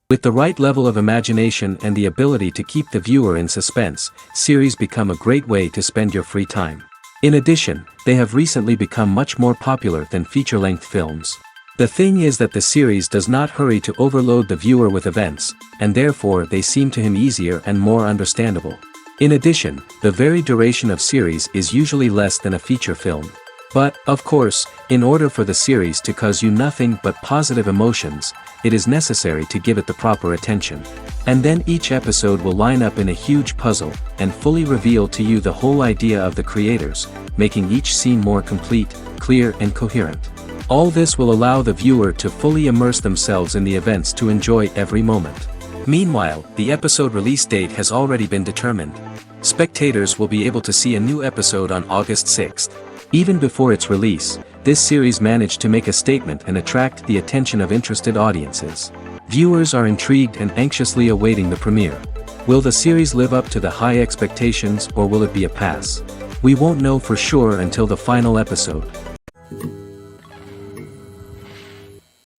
With the right level of imagination and the ability to keep the viewer in suspense, series become a great way to spend your free time. In addition, they have recently become much more popular than feature-length films. The thing is that the series does not hurry to overload the viewer with events, and therefore they seem to him easier and more understandable. In addition, the very duration of series is usually less than a feature film. But, of course, in order for the series to cause you nothing but positive emotions, it is necessary to give it the proper attention. And then each episode will line up in a huge puzzle, and fully reveal to you the whole idea of the creators, making each scene more complete, clear and coherent. All this will allow the viewer to fully immerse themselves in the events to enjoy every moment. Meanwhile, the episode release date has already been determined. Spectators will be able to see a new episode on August 6th. Even before its release, this series managed to make a statement and attract the attention of interested audiences. Viewers are intrigued and anxiously awaiting the premiere. Will the series live up to the high expectations or will it be a pass? We won't know for sure until the final episode.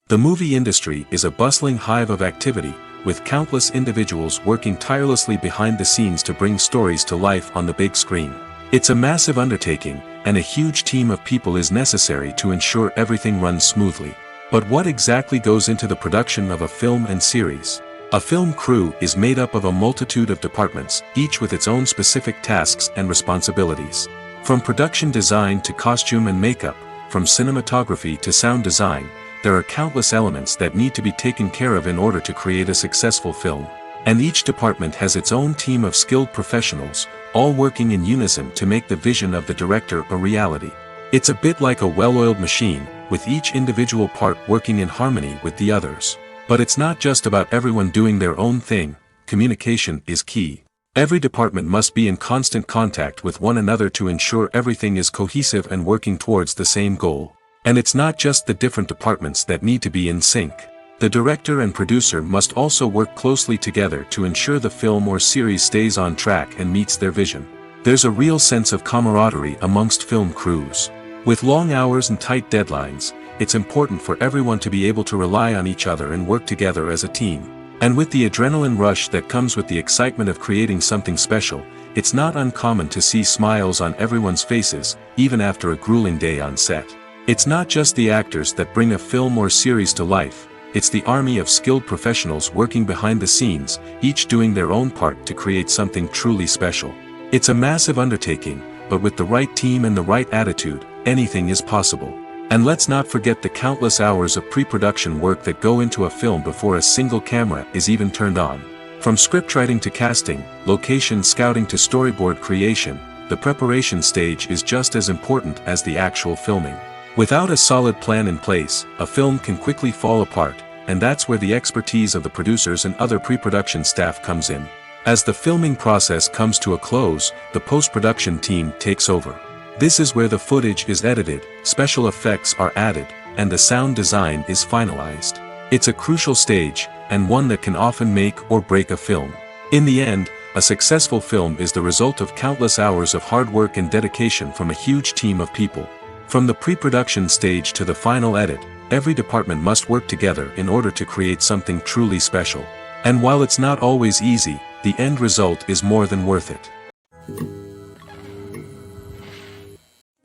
The movie industry is a bustling hive of activity, with countless individuals working tirelessly behind the scenes to bring stories to life on the big screen. It's a massive undertaking, and a huge team of people is necessary to ensure everything runs smoothly. But what exactly goes into the production of a film and series? A film crew is made up of a multitude of departments, each with its own specific tasks and responsibilities. From production design to costume and makeup, from cinematography to sound design, there are countless elements that need to be taken care of in order to create a successful film. And each department has its own team of skilled professionals, all working in unison to make the vision of the director a reality. It's a bit like a well-oiled machine, with each individual part working in harmony with the others. But it's not just about everyone doing their own thing, communication is key. Every department must be in constant contact with one another to ensure everything is cohesive and working towards the same goal. And it's not just the different departments that need to be in sync. The director and producer must also work closely together to ensure the film or series stays on track and meets their vision. There's a real sense of camaraderie amongst film crews. With long hours and tight deadlines, it's important for everyone to be able to rely on each other and work together as a team. And with the adrenaline rush that comes with the excitement of creating something special, it's not uncommon to see smiles on everyone's faces, even after a grueling day on set. It's not just the actors that bring a film or series to life. It's the army of skilled professionals working behind the scenes, each doing their own part to create something truly special. It's a massive undertaking, but with the right team and the right attitude, anything is possible. And let's not forget the countless hours of pre-production work that go into a film before a single camera is even turned on. From scriptwriting to casting, location scouting to storyboard creation, the preparation stage is just as important as the actual filming. Without a solid plan in place, a film can quickly fall apart, and that's where the expertise of the producers and other pre-production staff comes in. As the filming process comes to a close, the post-production team takes over. This is where the footage is edited, special effects are added, and the sound design is finalized. It's a crucial stage, and one that can often make or break a film. In the end, a successful film is the result of countless hours of hard work and dedication from a huge team of people. From the pre-production stage to the final edit, every department must work together in order to create something truly special. And while it's not always easy, the end result is more than worth it.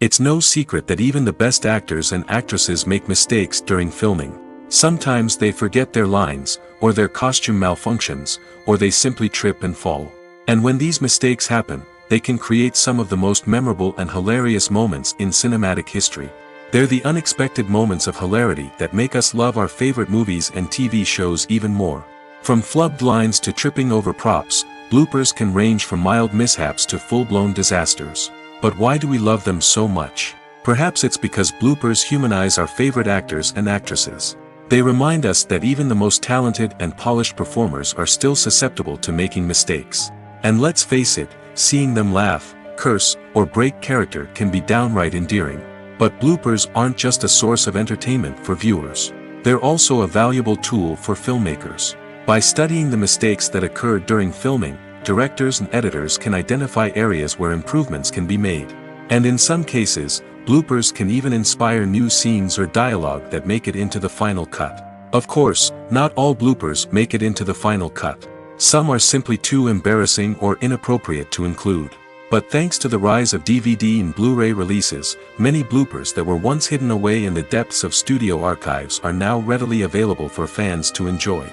It's no secret that even the best actors and actresses make mistakes during filming. Sometimes they forget their lines, or their costume malfunctions, or they simply trip and fall. And when these mistakes happen, they can create some of the most memorable and hilarious moments in cinematic history. They're the unexpected moments of hilarity that make us love our favorite movies and TV shows even more. From flubbed lines to tripping over props, bloopers can range from mild mishaps to full-blown disasters. But why do we love them so much? Perhaps it's because bloopers humanize our favorite actors and actresses. They remind us that even the most talented and polished performers are still susceptible to making mistakes. And let's face it, seeing them laugh, curse, or break character can be downright endearing. But bloopers aren't just a source of entertainment for viewers. They're also a valuable tool for filmmakers. By studying the mistakes that occurred during filming, directors and editors can identify areas where improvements can be made. And in some cases, bloopers can even inspire new scenes or dialogue that make it into the final cut. Of course, not all bloopers make it into the final cut. Some are simply too embarrassing or inappropriate to include. But thanks to the rise of DVD and Blu-ray releases, many bloopers that were once hidden away in the depths of studio archives are now readily available for fans to enjoy.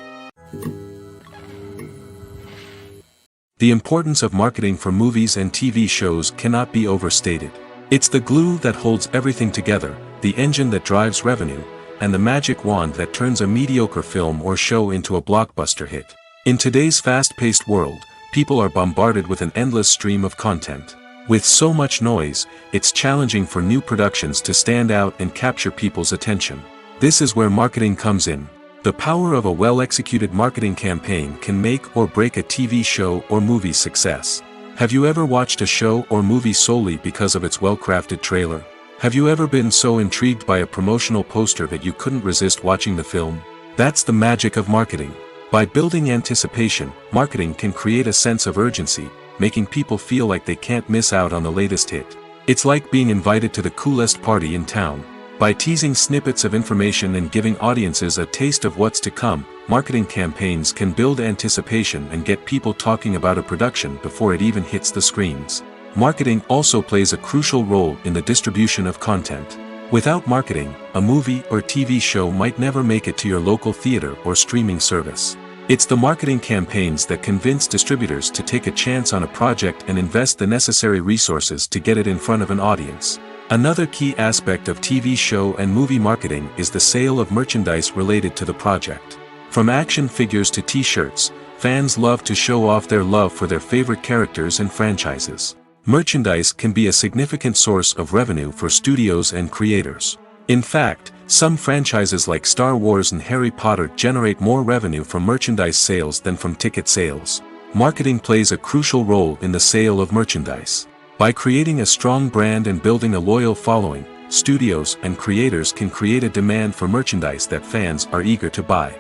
The importance of marketing for movies and TV shows cannot be overstated. It's the glue that holds everything together, the engine that drives revenue, and the magic wand that turns a mediocre film or show into a blockbuster hit. In today's fast-paced world, people are bombarded with an endless stream of content. With so much noise, it's challenging for new productions to stand out and capture people's attention. This is where marketing comes in. The power of a well-executed marketing campaign can make or break a TV show or movie's success. Have you ever watched a show or movie solely because of its well-crafted trailer? Have you ever been so intrigued by a promotional poster that you couldn't resist watching the film? That's the magic of marketing. By building anticipation, marketing can create a sense of urgency, making people feel like they can't miss out on the latest hit. It's like being invited to the coolest party in town. By teasing snippets of information and giving audiences a taste of what's to come, marketing campaigns can build anticipation and get people talking about a production before it even hits the screens. Marketing also plays a crucial role in the distribution of content. Without marketing, a movie or TV show might never make it to your local theater or streaming service. It's the marketing campaigns that convince distributors to take a chance on a project and invest the necessary resources to get it in front of an audience. Another key aspect of TV show and movie marketing is the sale of merchandise related to the project. From action figures to t-shirts, fans love to show off their love for their favorite characters and franchises. Merchandise can be a significant source of revenue for studios and creators. In fact, some franchises like Star Wars and Harry Potter generate more revenue from merchandise sales than from ticket sales. Marketing plays a crucial role in the sale of merchandise. By creating a strong brand and building a loyal following, studios and creators can create a demand for merchandise that fans are eager to buy.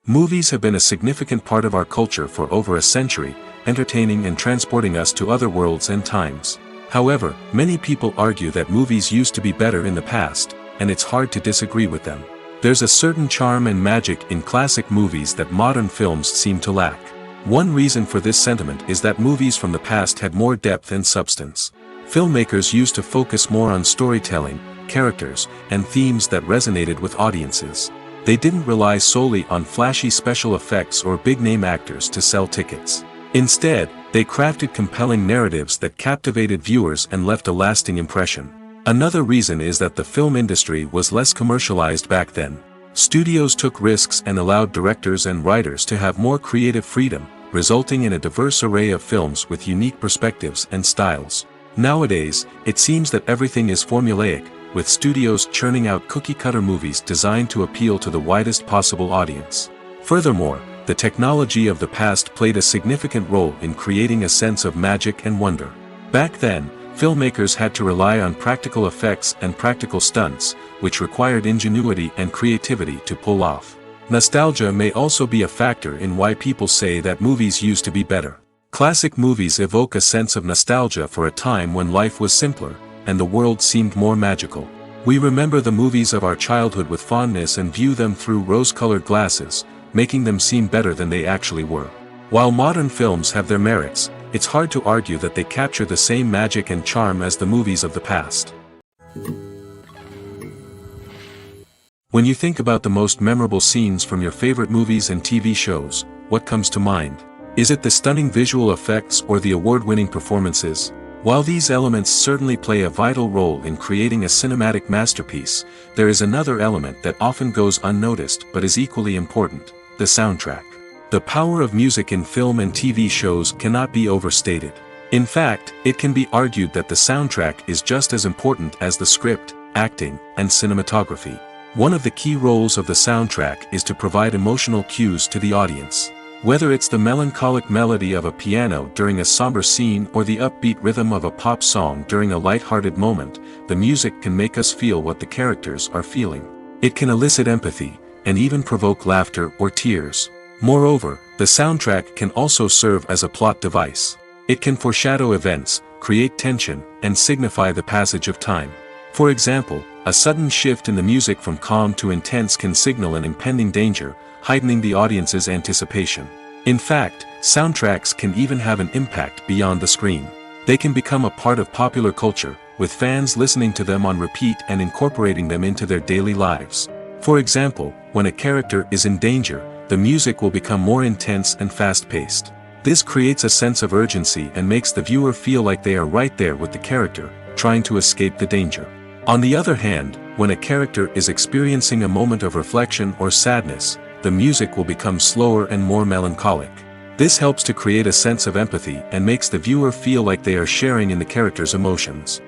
Movies have been a significant part of our culture for over a century, entertaining and transporting us to other worlds and times. However, many people argue that movies used to be better in the past, and it's hard to disagree with them. There's a certain charm and magic in classic movies that modern films seem to lack. One reason for this sentiment is that movies from the past had more depth and substance. Filmmakers used to focus more on storytelling, characters, and themes that resonated with audiences. They didn't rely solely on flashy special effects or big-name actors to sell tickets. Instead, they crafted compelling narratives that captivated viewers and left a lasting impression. Another reason is that the film industry was less commercialized back then. Studios took risks and allowed directors and writers to have more creative freedom, resulting in a diverse array of films with unique perspectives and styles. Nowadays, it seems that everything is formulaic, with studios churning out cookie-cutter movies designed to appeal to the widest possible audience. Furthermore, the technology of the past played a significant role in creating a sense of magic and wonder. Back then, filmmakers had to rely on practical effects and practical stunts, which required ingenuity and creativity to pull off. Nostalgia may also be a factor in why people say that movies used to be better. Classic movies evoke a sense of nostalgia for a time when life was simpler, and the world seemed more magical. We remember the movies of our childhood with fondness and view them through rose-colored glasses, making them seem better than they actually were. While modern films have their merits, it's hard to argue that they capture the same magic and charm as the movies of the past. When you think about the most memorable scenes from your favorite movies and TV shows, what comes to mind? Is it the stunning visual effects or the award-winning performances? While these elements certainly play a vital role in creating a cinematic masterpiece, there is another element that often goes unnoticed but is equally important: the soundtrack. The power of music in film and TV shows cannot be overstated. In fact, it can be argued that the soundtrack is just as important as the script, acting, and cinematography. One of the key roles of the soundtrack is to provide emotional cues to the audience. Whether it's the melancholic melody of a piano during a somber scene or the upbeat rhythm of a pop song during a light-hearted moment, the music can make us feel what the characters are feeling. It can elicit empathy, and even provoke laughter or tears. Moreover, the soundtrack can also serve as a plot device. It can foreshadow events, create tension, and signify the passage of time. For example, a sudden shift in the music from calm to intense can signal an impending danger, heightening the audience's anticipation. In fact, soundtracks can even have an impact beyond the screen. They can become a part of popular culture, with fans listening to them on repeat and incorporating them into their daily lives. For example, when a character is in danger, the music will become more intense and fast-paced. This creates a sense of urgency and makes the viewer feel like they are right there with the character, trying to escape the danger. On the other hand, when a character is experiencing a moment of reflection or sadness, the music will become slower and more melancholic. This helps to create a sense of empathy and makes the viewer feel like they are sharing in the character's emotions.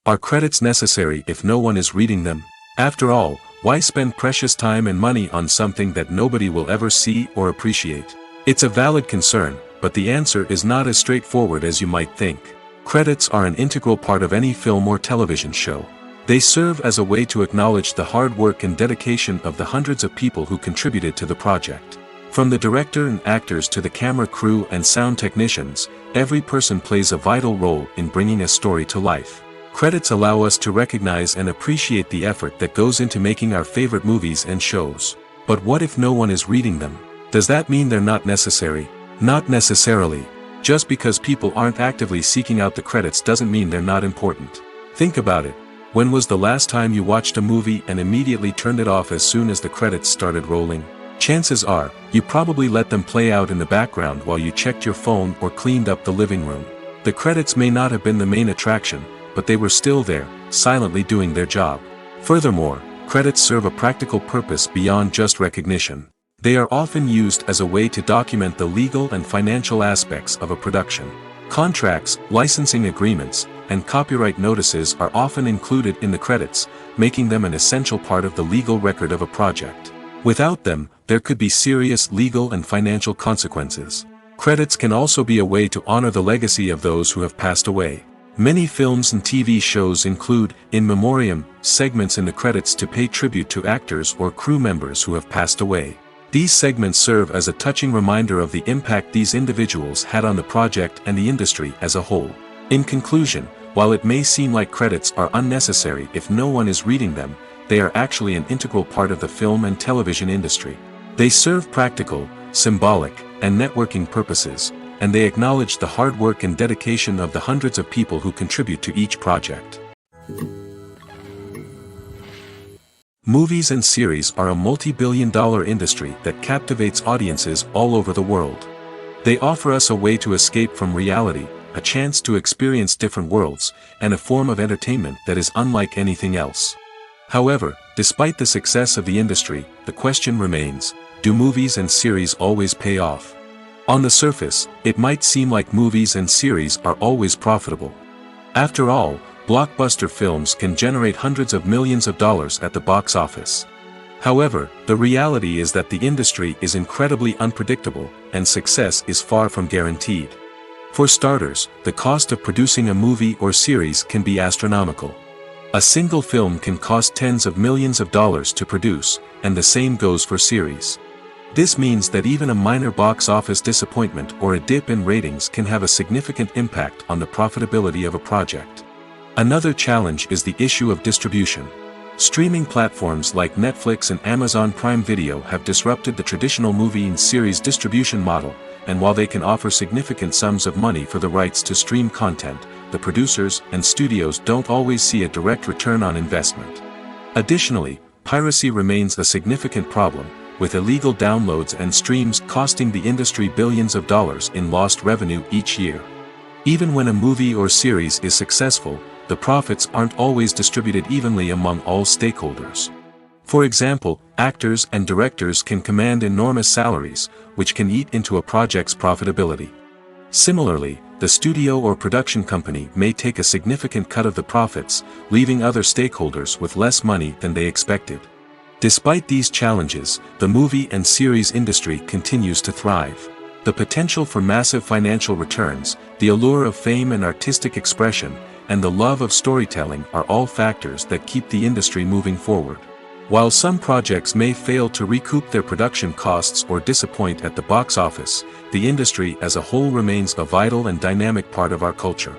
Are credits necessary if no one is reading them? After all, why spend precious time and money on something that nobody will ever see or appreciate? It's a valid concern, but the answer is not as straightforward as you might think. Credits are an integral part of any film or television show. They serve as a way to acknowledge the hard work and dedication of the hundreds of people who contributed to the project. From the director and actors to the camera crew and sound technicians, every person plays a vital role in bringing a story to life. Credits allow us to recognize and appreciate the effort that goes into making our favorite movies and shows. But what if no one is reading them? Does that mean they're not necessary? Not necessarily. Just because people aren't actively seeking out the credits doesn't mean they're not important. Think about it. When was the last time you watched a movie and immediately turned it off as soon as the credits started rolling? Chances are, you probably let them play out in the background while you checked your phone or cleaned up the living room. The credits may not have been the main attraction, but they were still there, silently doing their job. Furthermore, credits serve a practical purpose beyond just recognition. They are often used as a way to document the legal and financial aspects of a production. Contracts, licensing agreements, and copyright notices are often included in the credits, making them an essential part of the legal record of a project. Without them, there could be serious legal and financial consequences. Credits can also be a way to honor the legacy of those who have passed away. Many films and TV shows include, in memoriam, segments in the credits to pay tribute to actors or crew members who have passed away. These segments serve as a touching reminder of the impact these individuals had on the project and the industry as a whole. In conclusion, while it may seem like credits are unnecessary if no one is reading them, they are actually an integral part of the film and television industry. They serve practical, symbolic, and networking purposes, and they acknowledge the hard work and dedication of the hundreds of people who contribute to each project. Movies and series are a multi-billion-dollar industry that captivates audiences all over the world. They offer us a way to escape from reality, a chance to experience different worlds, and a form of entertainment that is unlike anything else. However, despite the success of the industry, the question remains, do movies and series always pay off? On the surface, it might seem like movies and series are always profitable. After all, blockbuster films can generate hundreds of millions of dollars at the box office. However, the reality is that the industry is incredibly unpredictable, and success is far from guaranteed. For starters, the cost of producing a movie or series can be astronomical. A single film can cost tens of millions of dollars to produce, and the same goes for series. This means that even a minor box office disappointment or a dip in ratings can have a significant impact on the profitability of a project. Another challenge is the issue of distribution. Streaming platforms like Netflix and Amazon Prime Video have disrupted the traditional movie and series distribution model, and while they can offer significant sums of money for the rights to stream content, the producers and studios don't always see a direct return on investment. Additionally, piracy remains a significant problem, with illegal downloads and streams costing the industry billions of dollars in lost revenue each year. Even when a movie or series is successful, the profits aren't always distributed evenly among all stakeholders. For example, actors and directors can command enormous salaries, which can eat into a project's profitability. Similarly, the studio or production company may take a significant cut of the profits, leaving other stakeholders with less money than they expected. Despite these challenges, the movie and series industry continues to thrive. The potential for massive financial returns, the allure of fame and artistic expression, and the love of storytelling are all factors that keep the industry moving forward. While some projects may fail to recoup their production costs or disappoint at the box office, the industry as a whole remains a vital and dynamic part of our culture.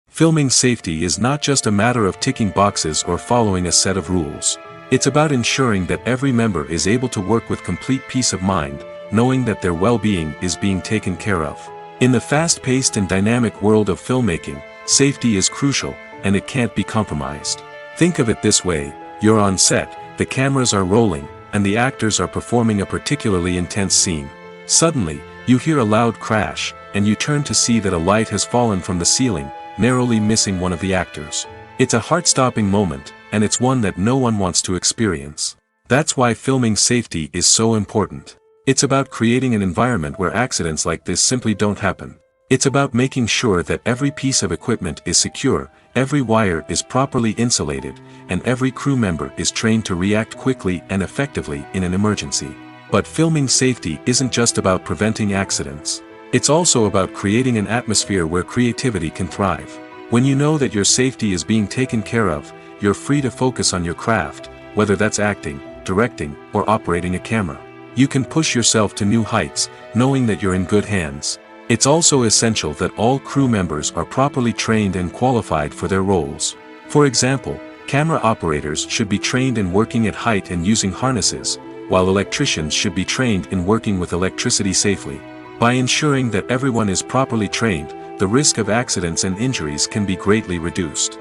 Filming safety is not just a matter of ticking boxes or following a set of rules. It's about ensuring that every member is able to work with complete peace of mind, knowing that their well-being is being taken care of. In the fast-paced and dynamic world of filmmaking, safety is crucial, and it can't be compromised. Think of it this way: you're on set, the cameras are rolling, and the actors are performing a particularly intense scene. Suddenly, you hear a loud crash, and you turn to see that a light has fallen from the ceiling, narrowly missing one of the actors. It's a heart-stopping moment, and it's one that no one wants to experience. That's why filming safety is so important. It's about creating an environment where accidents like this simply don't happen. It's about making sure that every piece of equipment is secure, every wire is properly insulated, and every crew member is trained to react quickly and effectively in an emergency. But filming safety isn't just about preventing accidents. It's also about creating an atmosphere where creativity can thrive. When you know that your safety is being taken care of, you're free to focus on your craft, whether that's acting, directing, or operating a camera. You can push yourself to new heights, knowing that you're in good hands. It's also essential that all crew members are properly trained and qualified for their roles. For example, camera operators should be trained in working at height and using harnesses, while electricians should be trained in working with electricity safely. By ensuring that everyone is properly trained, the risk of accidents and injuries can be greatly reduced.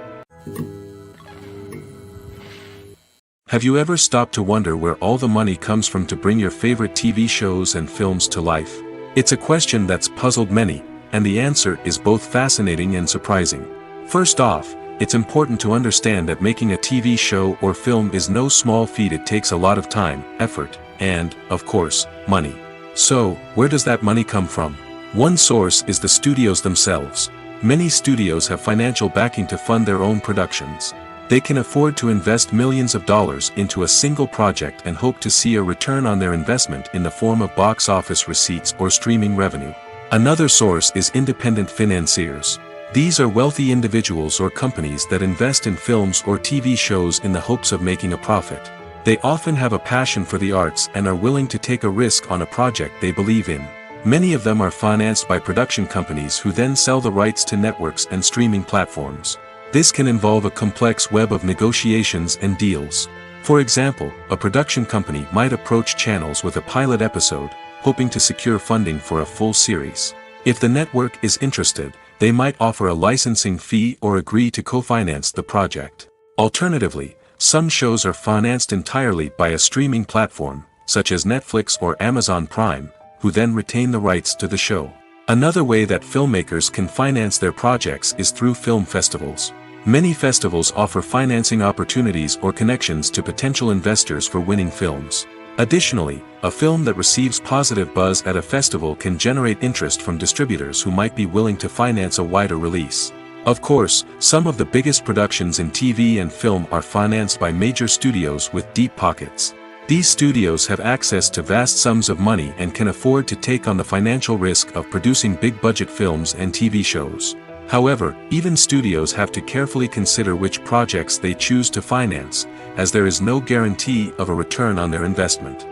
Have you ever stopped to wonder where all the money comes from to bring your favorite TV shows and films to life? It's a question that's puzzled many, and the answer is both fascinating and surprising. First off, it's important to understand that making a TV show or film is no small feat. It takes a lot of time, effort, and, of course, money. So, where does that money come from? One source is the studios themselves. Many studios have financial backing to fund their own productions. They can afford to invest millions of dollars into a single project and hope to see a return on their investment in the form of box office receipts or streaming revenue. Another source is independent financiers. These are wealthy individuals or companies that invest in films or TV shows in the hopes of making a profit. They often have a passion for the arts and are willing to take a risk on a project they believe in. Many of them are financed by production companies who then sell the rights to networks and streaming platforms. This can involve a complex web of negotiations and deals. For example, a production company might approach channels with a pilot episode, hoping to secure funding for a full series. If the network is interested, they might offer a licensing fee or agree to co-finance the project. Alternatively, some shows are financed entirely by a streaming platform, such as Netflix or Amazon Prime, who then retain the rights to the show. Another way that filmmakers can finance their projects is through film festivals. Many festivals offer financing opportunities or connections to potential investors for winning films. Additionally, a film that receives positive buzz at a festival can generate interest from distributors who might be willing to finance a wider release. Of course, some of the biggest productions in TV and film are financed by major studios with deep pockets. These studios have access to vast sums of money and can afford to take on the financial risk of producing big-budget films and TV shows. However, even studios have to carefully consider which projects they choose to finance, as there is no guarantee of a return on their investment.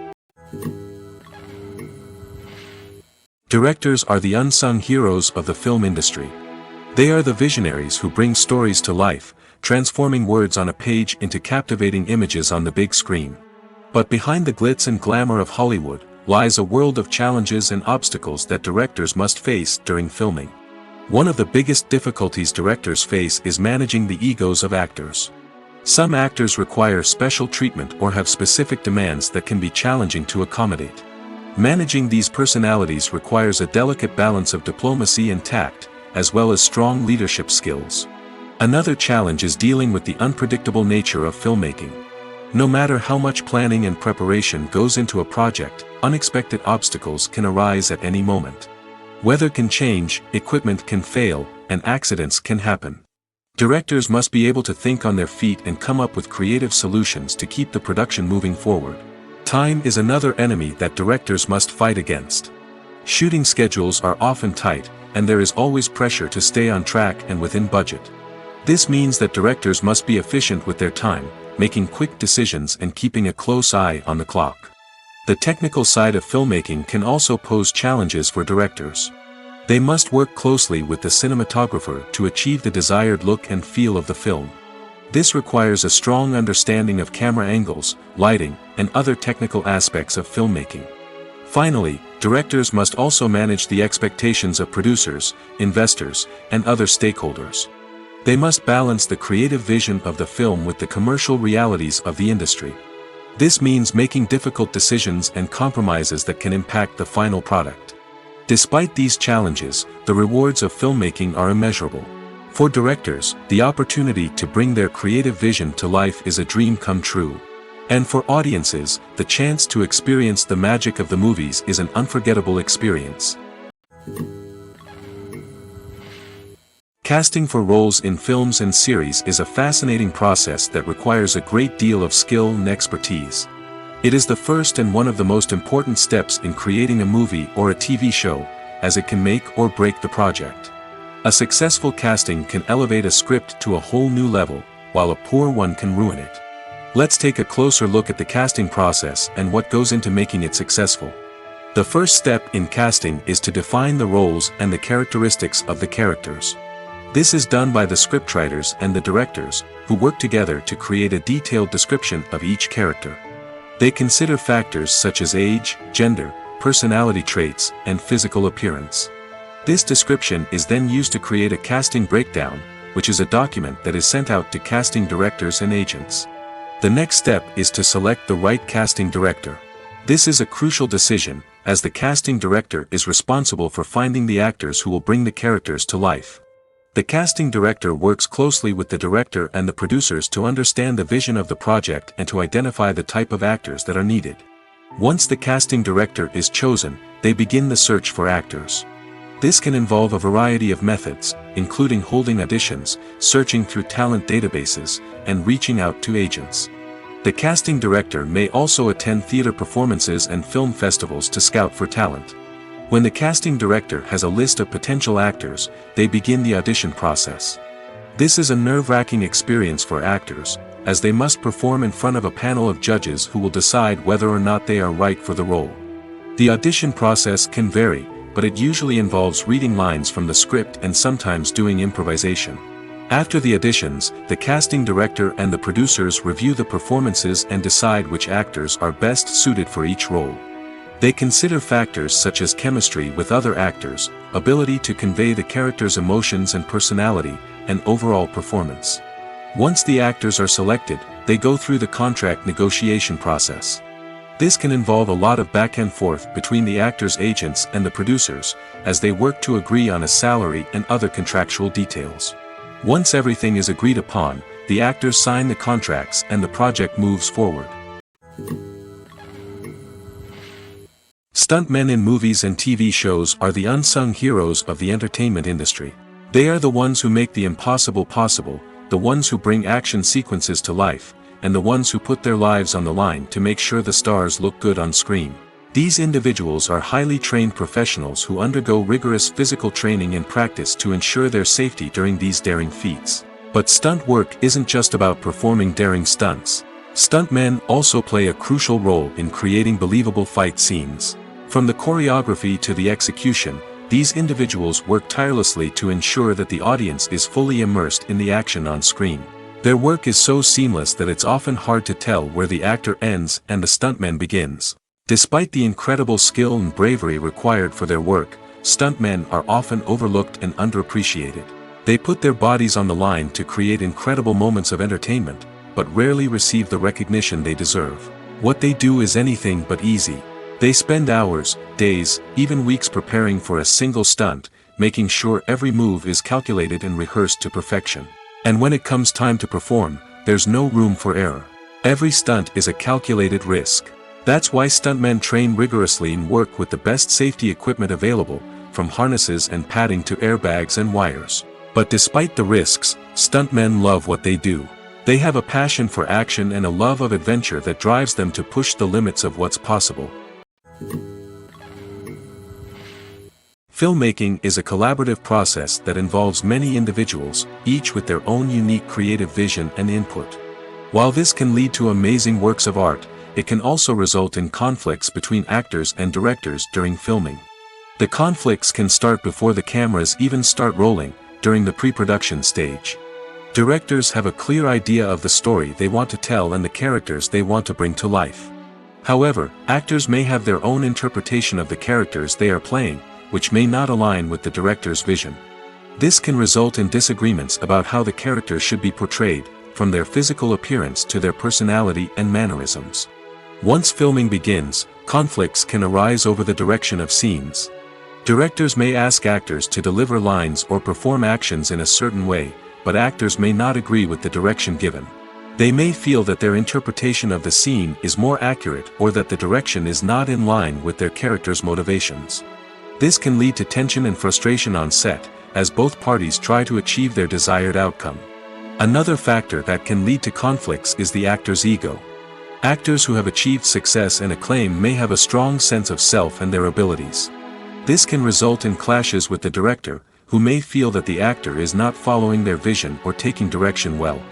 Directors are the unsung heroes of the film industry. They are the visionaries who bring stories to life, transforming words on a page into captivating images on the big screen. But behind the glitz and glamour of Hollywood, lies a world of challenges and obstacles that directors must face during filming. One of the biggest difficulties directors face is managing the egos of actors. Some actors require special treatment or have specific demands that can be challenging to accommodate. Managing these personalities requires a delicate balance of diplomacy and tact, as well as strong leadership skills. Another challenge is dealing with the unpredictable nature of filmmaking. No matter how much planning and preparation goes into a project, unexpected obstacles can arise at any moment. Weather can change, equipment can fail, and accidents can happen. Directors must be able to think on their feet and come up with creative solutions to keep the production moving forward. Time is another enemy that directors must fight against. Shooting schedules are often tight, and there is always pressure to stay on track and within budget. This means that directors must be efficient with their time, making quick decisions and keeping a close eye on the clock. The technical side of filmmaking can also pose challenges for directors. They must work closely with the cinematographer to achieve the desired look and feel of the film. This requires a strong understanding of camera angles, lighting, and other technical aspects of filmmaking. Finally, directors must also manage the expectations of producers, investors, and other stakeholders. They must balance the creative vision of the film with the commercial realities of the industry. This means making difficult decisions and compromises that can impact the final product. Despite these challenges, the rewards of filmmaking are immeasurable. For directors, the opportunity to bring their creative vision to life is a dream come true. And for audiences, the chance to experience the magic of the movies is an unforgettable experience. Casting for roles in films and series is a fascinating process that requires a great deal of skill and expertise. It is the first and one of the most important steps in creating a movie or a TV show, as it can make or break the project. A successful casting can elevate a script to a whole new level, while a poor one can ruin it. Let's take a closer look at the casting process and what goes into making it successful. The first step in casting is to define the roles and the characteristics of the characters. This is done by the scriptwriters and the directors, who work together to create a detailed description of each character. They consider factors such as age, gender, personality traits, and physical appearance. This description is then used to create a casting breakdown, which is a document that is sent out to casting directors and agents. The next step is to select the right casting director. This is a crucial decision, as the casting director is responsible for finding the actors who will bring the characters to life. The casting director works closely with the director and the producers to understand the vision of the project and to identify the type of actors that are needed. Once the casting director is chosen, they begin the search for actors. This can involve a variety of methods, including holding auditions, searching through talent databases, and reaching out to agents. The casting director may also attend theater performances and film festivals to scout for talent. When the casting director has a list of potential actors, they begin the audition process. This is a nerve-wracking experience for actors, as they must perform in front of a panel of judges who will decide whether or not they are right for the role. The audition process can vary, but it usually involves reading lines from the script and sometimes doing improvisation. After the auditions, the casting director and the producers review the performances and decide which actors are best suited for each role. They consider factors such as chemistry with other actors, ability to convey the character's emotions and personality, and overall performance. Once the actors are selected, they go through the contract negotiation process. This can involve a lot of back and forth between the actors' agents and the producers, as they work to agree on a salary and other contractual details. Once everything is agreed upon, the actors sign the contracts and the project moves forward. Stuntmen in movies and TV shows are the unsung heroes of the entertainment industry. They are the ones who make the impossible possible, the ones who bring action sequences to life, and the ones who put their lives on the line to make sure the stars look good on screen. These individuals are highly trained professionals who undergo rigorous physical training and practice to ensure their safety during these daring feats. But stunt work isn't just about performing daring stunts. Stuntmen also play a crucial role in creating believable fight scenes. From the choreography to the execution, these individuals work tirelessly to ensure that the audience is fully immersed in the action on screen. Their work is so seamless that it's often hard to tell where the actor ends and the stuntman begins. Despite the incredible skill and bravery required for their work, stuntmen are often overlooked and underappreciated. They put their bodies on the line to create incredible moments of entertainment, but rarely receive the recognition they deserve. What they do is anything but easy. They spend hours, days, even weeks preparing for a single stunt, making sure every move is calculated and rehearsed to perfection. And when it comes time to perform, there's no room for error. Every stunt is a calculated risk. That's why stuntmen train rigorously and work with the best safety equipment available, from harnesses and padding to airbags and wires. But despite the risks, stuntmen love what they do. They have a passion for action and a love of adventure that drives them to push the limits of what's possible. Filmmaking is a collaborative process that involves many individuals, each with their own unique creative vision and input. While this can lead to amazing works of art, it can also result in conflicts between actors and directors during filming. The conflicts can start before the cameras even start rolling, during the pre-production stage. Directors have a clear idea of the story they want to tell and the characters they want to bring to life. However, actors may have their own interpretation of the characters they are playing, which may not align with the director's vision. This can result in disagreements about how the characters should be portrayed, from their physical appearance to their personality and mannerisms. Once filming begins, conflicts can arise over the direction of scenes. Directors may ask actors to deliver lines or perform actions in a certain way, but actors may not agree with the direction given. They may feel that their interpretation of the scene is more accurate or that the direction is not in line with their character's motivations. This can lead to tension and frustration on set, as both parties try to achieve their desired outcome. Another factor that can lead to conflicts is the actor's ego. Actors who have achieved success and acclaim may have a strong sense of self and their abilities. This can result in clashes with the director, who may feel that the actor is not following their vision or taking direction well.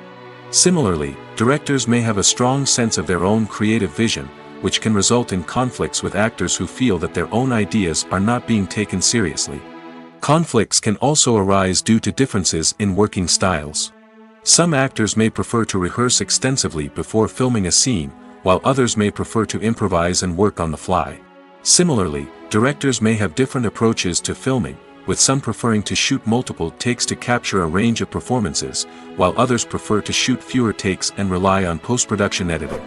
Similarly, directors may have a strong sense of their own creative vision, which can result in conflicts with actors who feel that their own ideas are not being taken seriously. Conflicts can also arise due to differences in working styles. Some actors may prefer to rehearse extensively before filming a scene, while others may prefer to improvise and work on the fly. Similarly, directors may have different approaches to filming, with some preferring to shoot multiple takes to capture a range of performances, while others prefer to shoot fewer takes and rely on post-production editing.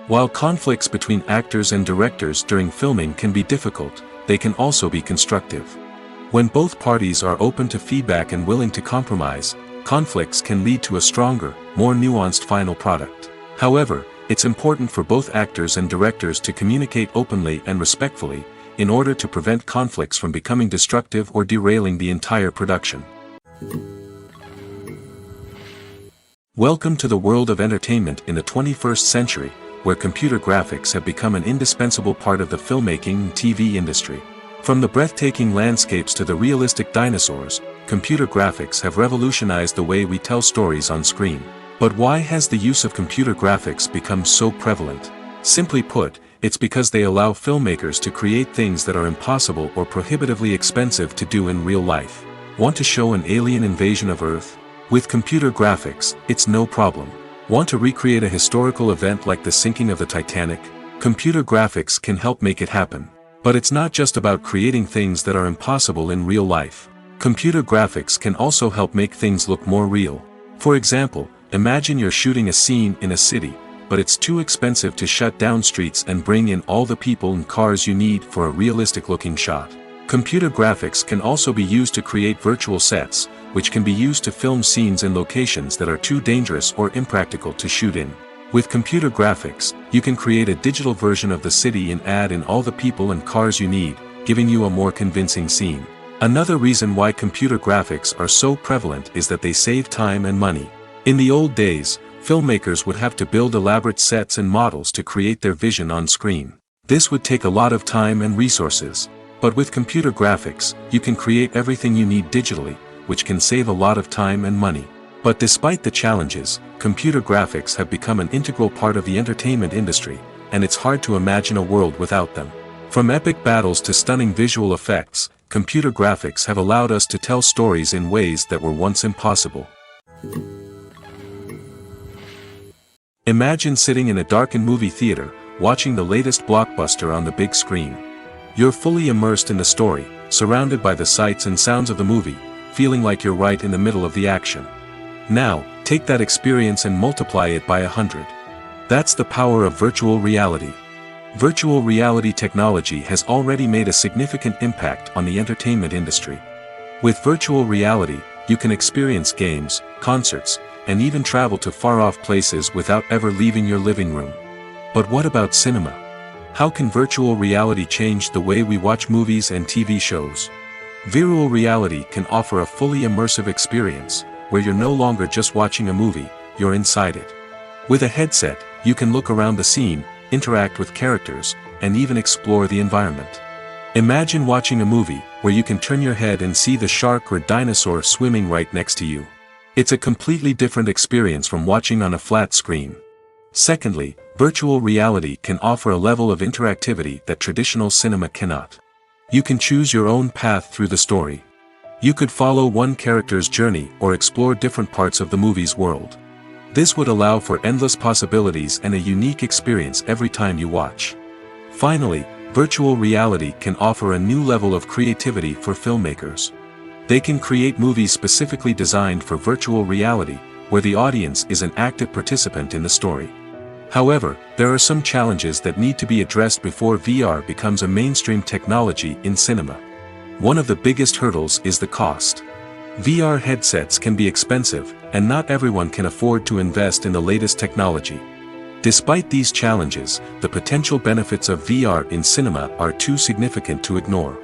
While conflicts between actors and directors during filming can be difficult, they can also be constructive. When both parties are open to feedback and willing to compromise, conflicts can lead to a stronger, more nuanced final product. However, it's important for both actors and directors to communicate openly and respectfully, in order to prevent conflicts from becoming destructive or derailing the entire production. Welcome to the world of entertainment in the 21st century, where computer graphics have become an indispensable part of the filmmaking and TV industry. From the breathtaking landscapes to the realistic dinosaurs, computer graphics have revolutionized the way we tell stories on screen. But why has the use of computer graphics become so prevalent? Simply put, it's because they allow filmmakers to create things that are impossible or prohibitively expensive to do in real life. Want to show an alien invasion of Earth? With computer graphics, it's no problem. Want to recreate a historical event like the sinking of the Titanic? Computer graphics can help make it happen. But it's not just about creating things that are impossible in real life. Computer graphics can also help make things look more real. For example, imagine you're shooting a scene in a city, but it's too expensive to shut down streets and bring in all the people and cars you need for a realistic-looking shot. Computer graphics can also be used to create virtual sets, which can be used to film scenes in locations that are too dangerous or impractical to shoot in. With computer graphics, you can create a digital version of the city and add in all the people and cars you need, giving you a more convincing scene. Another reason why computer graphics are so prevalent is that they save time and money. In the old days, filmmakers would have to build elaborate sets and models to create their vision on screen. This would take a lot of time and resources. But with computer graphics, you can create everything you need digitally, which can save a lot of time and money. But despite the challenges, computer graphics have become an integral part of the entertainment industry, and it's hard to imagine a world without them. From epic battles to stunning visual effects, computer graphics have allowed us to tell stories in ways that were once impossible. Imagine sitting in a darkened movie theater, watching the latest blockbuster on the big screen. You're fully immersed in the story, surrounded by the sights and sounds of the movie, feeling like you're right in the middle of the action. Now, take that experience and multiply it by 100. That's the power of virtual reality. Virtual reality technology has already made a significant impact on the entertainment industry. With virtual reality, you can experience games, concerts, and even travel to far-off places without ever leaving your living room. But what about cinema? How can virtual reality change the way we watch movies and TV shows? Virtual reality can offer a fully immersive experience, where you're no longer just watching a movie, you're inside it. With a headset, you can look around the scene, interact with characters, and even explore the environment. Imagine watching a movie where you can turn your head and see the shark or dinosaur swimming right next to you. It's a completely different experience from watching on a flat screen. Secondly, virtual reality can offer a level of interactivity that traditional cinema cannot. You can choose your own path through the story. You could follow one character's journey or explore different parts of the movie's world. This would allow for endless possibilities and a unique experience every time you watch. Finally, virtual reality can offer a new level of creativity for filmmakers. They can create movies specifically designed for virtual reality, where the audience is an active participant in the story. However, there are some challenges that need to be addressed before VR becomes a mainstream technology in cinema. One of the biggest hurdles is the cost. VR headsets can be expensive, and not everyone can afford to invest in the latest technology. Despite these challenges, the potential benefits of VR in cinema are too significant to ignore.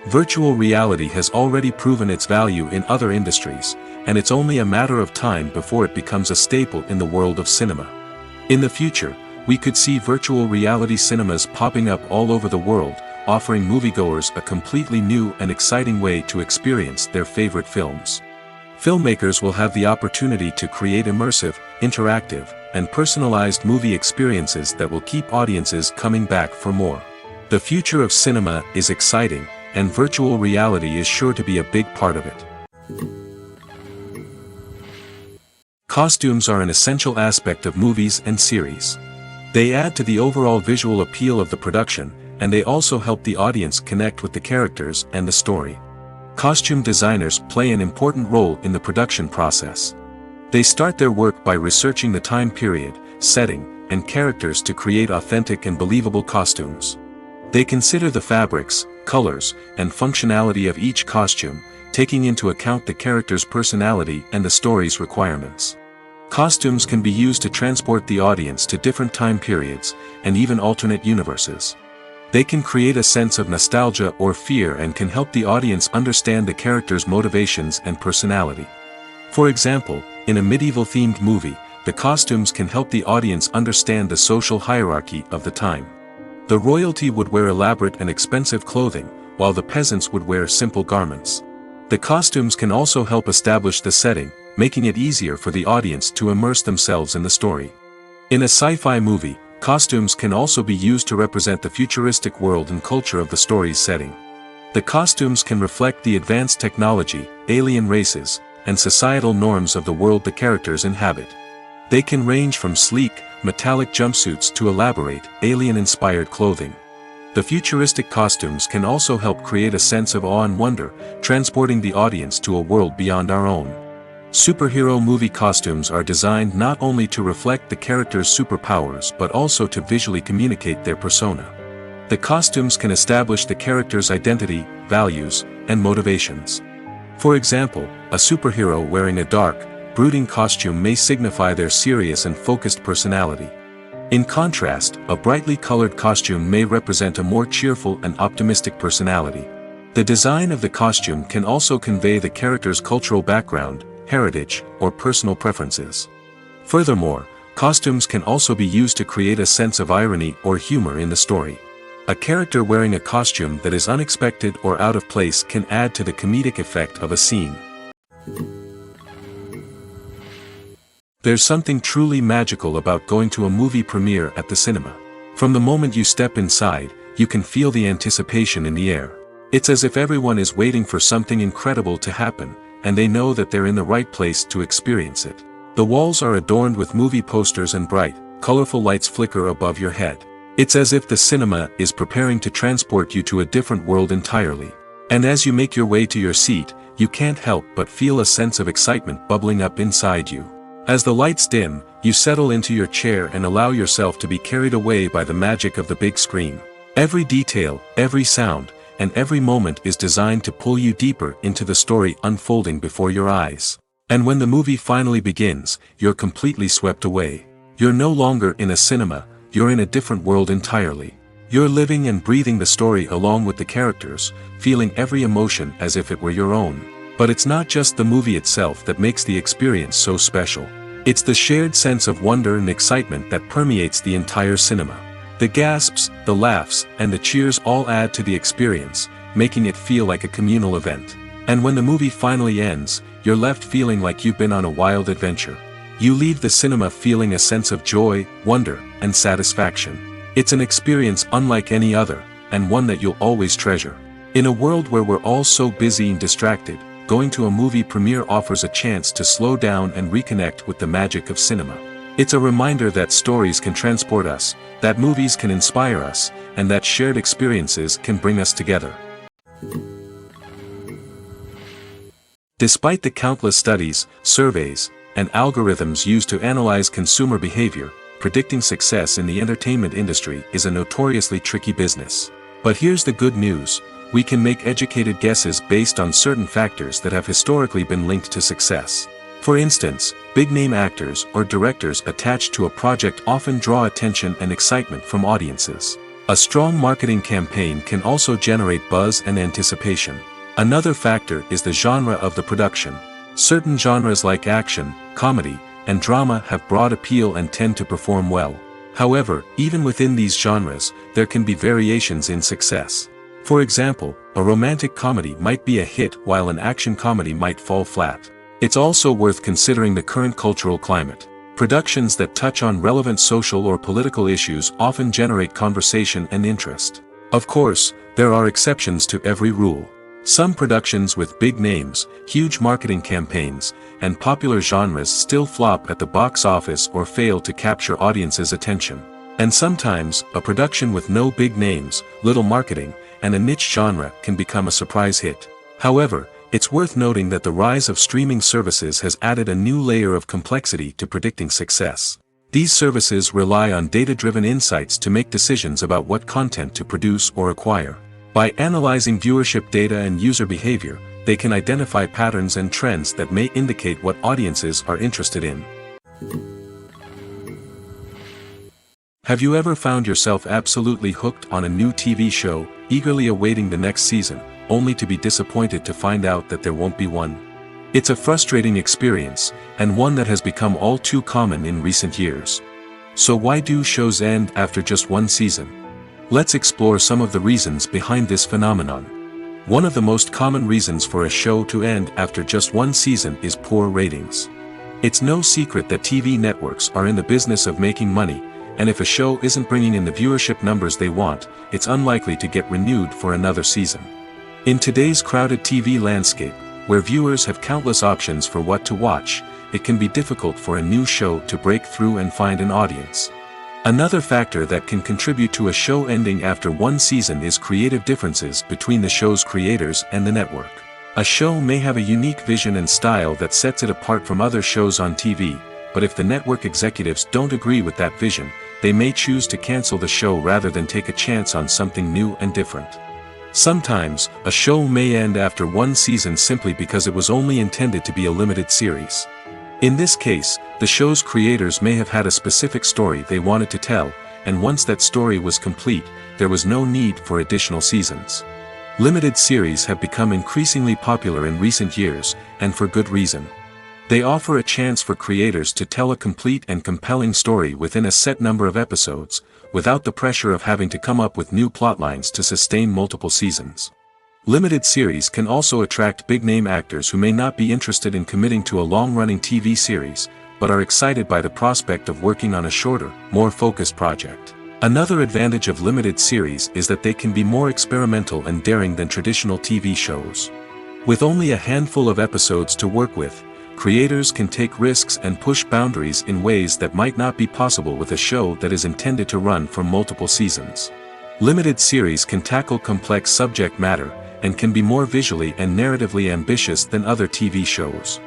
Virtual reality has already proven its value in other industries, and it's only a matter of time before it becomes a staple in the world of cinema. In the future, we could see virtual reality cinemas popping up all over the world, offering moviegoers a completely new and exciting way to experience their favorite films. Filmmakers will have the opportunity to create immersive, interactive, and personalized movie experiences that will keep audiences coming back for more. The future of cinema is exciting, and virtual reality is sure to be a big part of it. Costumes are an essential aspect of movies and series. They add to the overall visual appeal of the production, and they also help the audience connect with the characters and the story. Costume designers play an important role in the production process. They start their work by researching the time period, setting, and characters to create authentic and believable costumes. They consider the fabrics, colors, and functionality of each costume, taking into account the character's personality and the story's requirements. Costumes can be used to transport the audience to different time periods, and even alternate universes. They can create a sense of nostalgia or fear and can help the audience understand the character's motivations and personality. For example, in a medieval-themed movie, the costumes can help the audience understand the social hierarchy of the time. The royalty would wear elaborate and expensive clothing, while the peasants would wear simple garments. The costumes can also help establish the setting, making it easier for the audience to immerse themselves in the story. In a sci-fi movie, costumes can also be used to represent the futuristic world and culture of the story's setting. The costumes can reflect the advanced technology, alien races, and societal norms of the world the characters inhabit. They can range from sleek, metallic jumpsuits to elaborate, alien-inspired clothing. The futuristic costumes can also help create a sense of awe and wonder, transporting the audience to a world beyond our own. Superhero movie costumes are designed not only to reflect the character's superpowers but also to visually communicate their persona. The costumes can establish the character's identity, values, and motivations. For example, a superhero wearing a dark, brooding costume may signify their serious and focused personality. In contrast, a brightly colored costume may represent a more cheerful and optimistic personality. The design of the costume can also convey the character's cultural background, heritage, or personal preferences. Furthermore, costumes can also be used to create a sense of irony or humor in the story. A character wearing a costume that is unexpected or out of place can add to the comedic effect of a scene. There's something truly magical about going to a movie premiere at the cinema. From the moment you step inside, you can feel the anticipation in the air. It's as if everyone is waiting for something incredible to happen, and they know that they're in the right place to experience it. The walls are adorned with movie posters and bright, colorful lights flicker above your head. It's as if the cinema is preparing to transport you to a different world entirely. And as you make your way to your seat, you can't help but feel a sense of excitement bubbling up inside you. As the lights dim, you settle into your chair and allow yourself to be carried away by the magic of the big screen. Every detail, every sound, and every moment is designed to pull you deeper into the story unfolding before your eyes. And when the movie finally begins, you're completely swept away. You're no longer in a cinema, you're in a different world entirely. You're living and breathing the story along with the characters, feeling every emotion as if it were your own. But it's not just the movie itself that makes the experience so special. It's the shared sense of wonder and excitement that permeates the entire cinema. The gasps, the laughs, and the cheers all add to the experience, making it feel like a communal event. And when the movie finally ends, you're left feeling like you've been on a wild adventure. You leave the cinema feeling a sense of joy, wonder, and satisfaction. It's an experience unlike any other, and one that you'll always treasure. In a world where we're all so busy and distracted, going to a movie premiere offers a chance to slow down and reconnect with the magic of cinema. It's a reminder that stories can transport us, that movies can inspire us, and that shared experiences can bring us together. Despite the countless studies, surveys, and algorithms used to analyze consumer behavior, predicting success in the entertainment industry is a notoriously tricky business. But here's the good news: we can make educated guesses based on certain factors that have historically been linked to success. For instance, big-name actors or directors attached to a project often draw attention and excitement from audiences. A strong marketing campaign can also generate buzz and anticipation. Another factor is the genre of the production. Certain genres like action, comedy, and drama have broad appeal and tend to perform well. However, even within these genres, there can be variations in success. For example, a romantic comedy might be a hit while an action comedy might fall flat. It's also worth considering the current cultural climate. Productions that touch on relevant social or political issues often generate conversation and interest. Of course, there are exceptions to every rule. Some productions with big names, huge marketing campaigns, and popular genres still flop at the box office or fail to capture audiences' attention. And sometimes, a production with no big names, little marketing, and a niche genre can become a surprise hit. However, it's worth noting that the rise of streaming services has added a new layer of complexity to predicting success. These services rely on data-driven insights to make decisions about what content to produce or acquire. By analyzing viewership data and user behavior, they can identify patterns and trends that may indicate what audiences are interested in. Have you ever found yourself absolutely hooked on a new TV show, eagerly awaiting the next season, only to be disappointed to find out that there won't be one? It's a frustrating experience, and one that has become all too common in recent years. So why do shows end after just one season? Let's explore some of the reasons behind this phenomenon. One of the most common reasons for a show to end after just one season is poor ratings. It's no secret that TV networks are in the business of making money, and if a show isn't bringing in the viewership numbers they want, it's unlikely to get renewed for another season. In today's crowded TV landscape, where viewers have countless options for what to watch, it can be difficult for a new show to break through and find an audience. Another factor that can contribute to a show ending after one season is creative differences between the show's creators and the network. A show may have a unique vision and style that sets it apart from other shows on TV, but if the network executives don't agree with that vision, they may choose to cancel the show rather than take a chance on something new and different. Sometimes, a show may end after one season simply because it was only intended to be a limited series. In this case, the show's creators may have had a specific story they wanted to tell, and once that story was complete, there was no need for additional seasons. Limited series have become increasingly popular in recent years, and for good reason. They offer a chance for creators to tell a complete and compelling story within a set number of episodes, without the pressure of having to come up with new plotlines to sustain multiple seasons. Limited series can also attract big-name actors who may not be interested in committing to a long-running TV series, but are excited by the prospect of working on a shorter, more focused project. Another advantage of limited series is that they can be more experimental and daring than traditional TV shows. With only a handful of episodes to work with, creators can take risks and push boundaries in ways that might not be possible with a show that is intended to run for multiple seasons. Limited series can tackle complex subject matter, and can be more visually and narratively ambitious than other TV shows.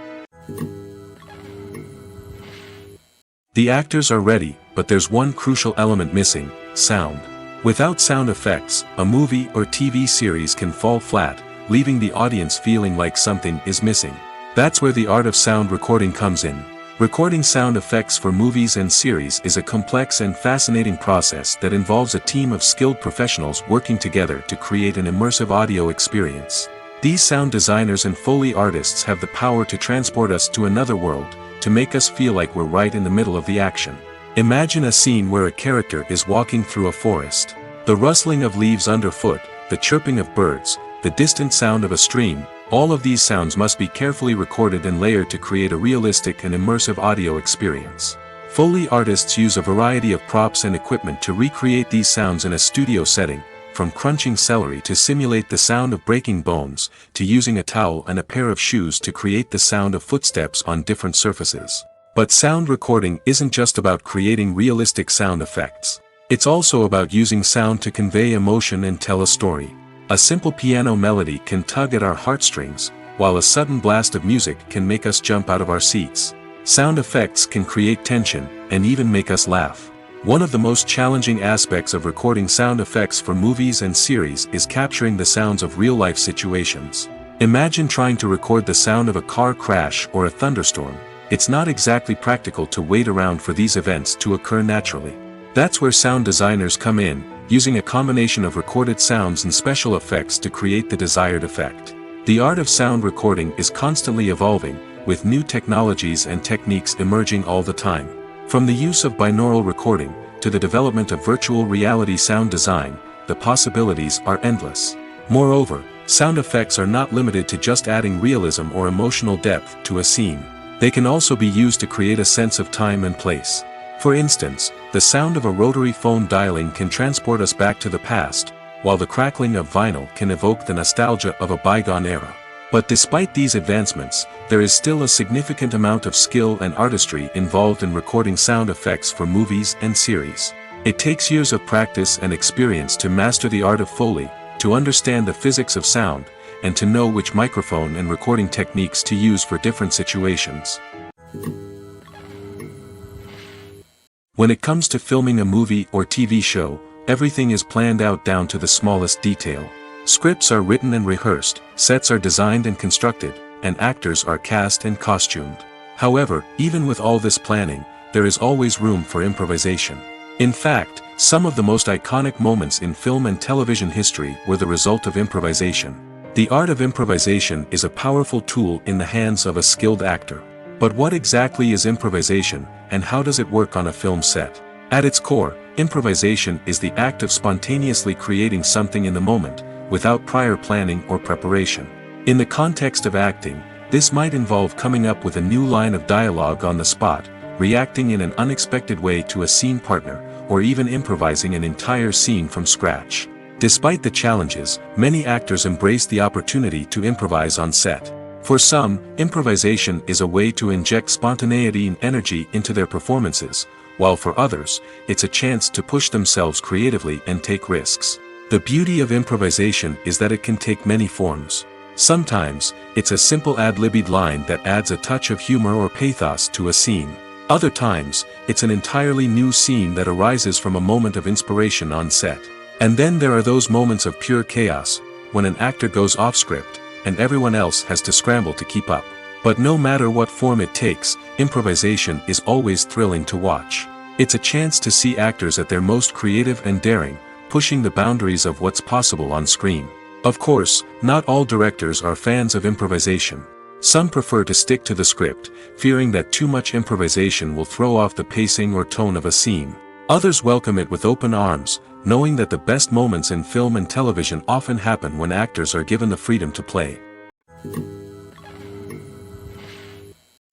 The actors are ready, but there's one crucial element missing: sound. Without sound effects, a movie or TV series can fall flat, leaving the audience feeling like something is missing. That's where the art of sound recording comes in. Recording sound effects for movies and series is a complex and fascinating process that involves a team of skilled professionals working together to create an immersive audio experience. These sound designers and Foley artists have the power to transport us to another world, to make us feel like we're right in the middle of the action. Imagine a scene where a character is walking through a forest. The rustling of leaves underfoot, the chirping of birds, the distant sound of a stream, all of these sounds must be carefully recorded and layered to create a realistic and immersive audio experience. Foley artists use a variety of props and equipment to recreate these sounds in a studio setting, from crunching celery to simulate the sound of breaking bones, to using a towel and a pair of shoes to create the sound of footsteps on different surfaces. But sound recording isn't just about creating realistic sound effects. It's also about using sound to convey emotion and tell a story. A simple piano melody can tug at our heartstrings, while a sudden blast of music can make us jump out of our seats. Sound effects can create tension, and even make us laugh. One of the most challenging aspects of recording sound effects for movies and series is capturing the sounds of real-life situations. Imagine trying to record the sound of a car crash or a thunderstorm. It's not exactly practical to wait around for these events to occur naturally. That's where sound designers come in, using a combination of recorded sounds and special effects to create the desired effect. The art of sound recording is constantly evolving, with new technologies and techniques emerging all the time. From the use of binaural recording, to the development of virtual reality sound design, the possibilities are endless. Moreover, sound effects are not limited to just adding realism or emotional depth to a scene. They can also be used to create a sense of time and place. For instance, the sound of a rotary phone dialing can transport us back to the past, while the crackling of vinyl can evoke the nostalgia of a bygone era. But despite these advancements, there is still a significant amount of skill and artistry involved in recording sound effects for movies and series. It takes years of practice and experience to master the art of Foley, to understand the physics of sound, and to know which microphone and recording techniques to use for different situations. When it comes to filming a movie or TV show, everything is planned out down to the smallest detail. Scripts are written and rehearsed, sets are designed and constructed, and actors are cast and costumed. However, even with all this planning, there is always room for improvisation. In fact, some of the most iconic moments in film and television history were the result of improvisation. The art of improvisation is a powerful tool in the hands of a skilled actor. But what exactly is improvisation, and how does it work on a film set? At its core, improvisation is the act of spontaneously creating something in the moment, without prior planning or preparation. In the context of acting, this might involve coming up with a new line of dialogue on the spot, reacting in an unexpected way to a scene partner, or even improvising an entire scene from scratch. Despite the challenges, many actors embrace the opportunity to improvise on set. For some, improvisation is a way to inject spontaneity and energy into their performances, while for others, it's a chance to push themselves creatively and take risks. The beauty of improvisation is that it can take many forms. Sometimes, it's a simple ad-libbed line that adds a touch of humor or pathos to a scene. Other times, it's an entirely new scene that arises from a moment of inspiration on set. And then there are those moments of pure chaos, when an actor goes off script, and everyone else has to scramble to keep up. But no matter what form it takes, improvisation is always thrilling to watch. It's a chance to see actors at their most creative and daring, pushing the boundaries of what's possible on screen. Of course, not all directors are fans of improvisation. Some prefer to stick to the script, fearing that too much improvisation will throw off the pacing or tone of a scene. Others welcome it with open arms, knowing that the best moments in film and television often happen when actors are given the freedom to play.